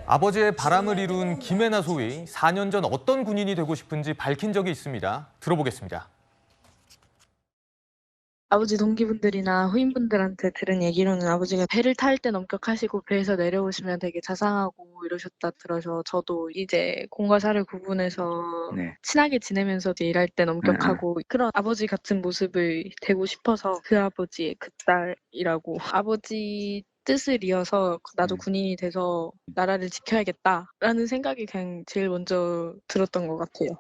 아버지의 바람을 이룬 김혜나 소위, 4년 전 어떤 군인이 되고 싶은지 밝힌 적이 있습니다. 들어보겠습니다. 아버지 동기분들이나 후임분들한테 들은 얘기로는 아버지가 배를 탈 땐 엄격하시고 배에서 내려오시면 되게 자상하고 이러셨다 들어서 저도 이제 공과 사를 구분해서 친하게 지내면서도 일할 땐 엄격하고 그런 아버지 같은 모습을 되고 싶어서 그 아버지의 그 딸이라고 아버지 뜻을 이어서 나도 군인이 돼서 나라를 지켜야겠다라는 생각이 그냥 제일 먼저 들었던 것 같아요.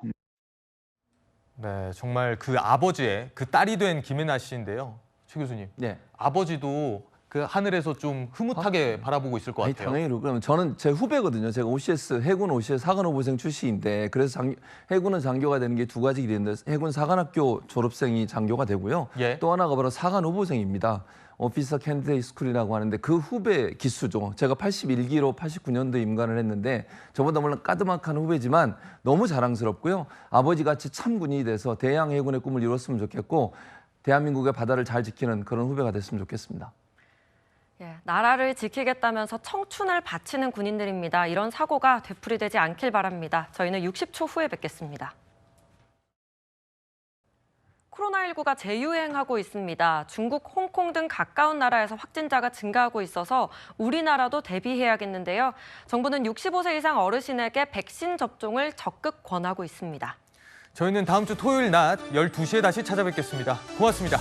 네, 정말 그 아버지의 그 딸이 된 김혜나 씨인데요. 최 교수님, 네. 아버지도 그 하늘에서 좀 흐뭇하게 바라보고 있을 것 같아요. 당연히 그러면 저는 제 후배거든요. 제가 OCS 해군 OCS 사관후보생 출신인데 그래서 해군은 장교가 되는 게 두 가지 길이 있는데 해군 사관학교 졸업생이 장교가 되고요. 또 하나가 바로 사관후보생입니다. 오피서 캔디데이트 스쿨이라고 하는데 그 후배 기수죠. 제가 81기로 89년도에 임관을 했는데 저보다 물론 까드막한 후배지만 너무 자랑스럽고요. 아버지같이 참 군인이 돼서 대양 해군의 꿈을 이뤘으면 좋겠고 대한민국의 바다를 잘 지키는 그런 후배가 됐으면 좋겠습니다. 예, 나라를 지키겠다면서 청춘을 바치는 군인들입니다. 이런 사고가 되풀이되지 않길 바랍니다. 저희는 60초 후에 뵙겠습니다. 코로나19가 재유행하고 있습니다. 중국, 홍콩 등 가까운 나라에서 확진자가 증가하고 있어서 우리나라도 대비해야겠는데요. 정부는 65세 이상 어르신에게 백신 접종을 적극 권하고 있습니다. 저희는 다음 주 토요일 낮 12시에 다시 찾아뵙겠습니다. 고맙습니다.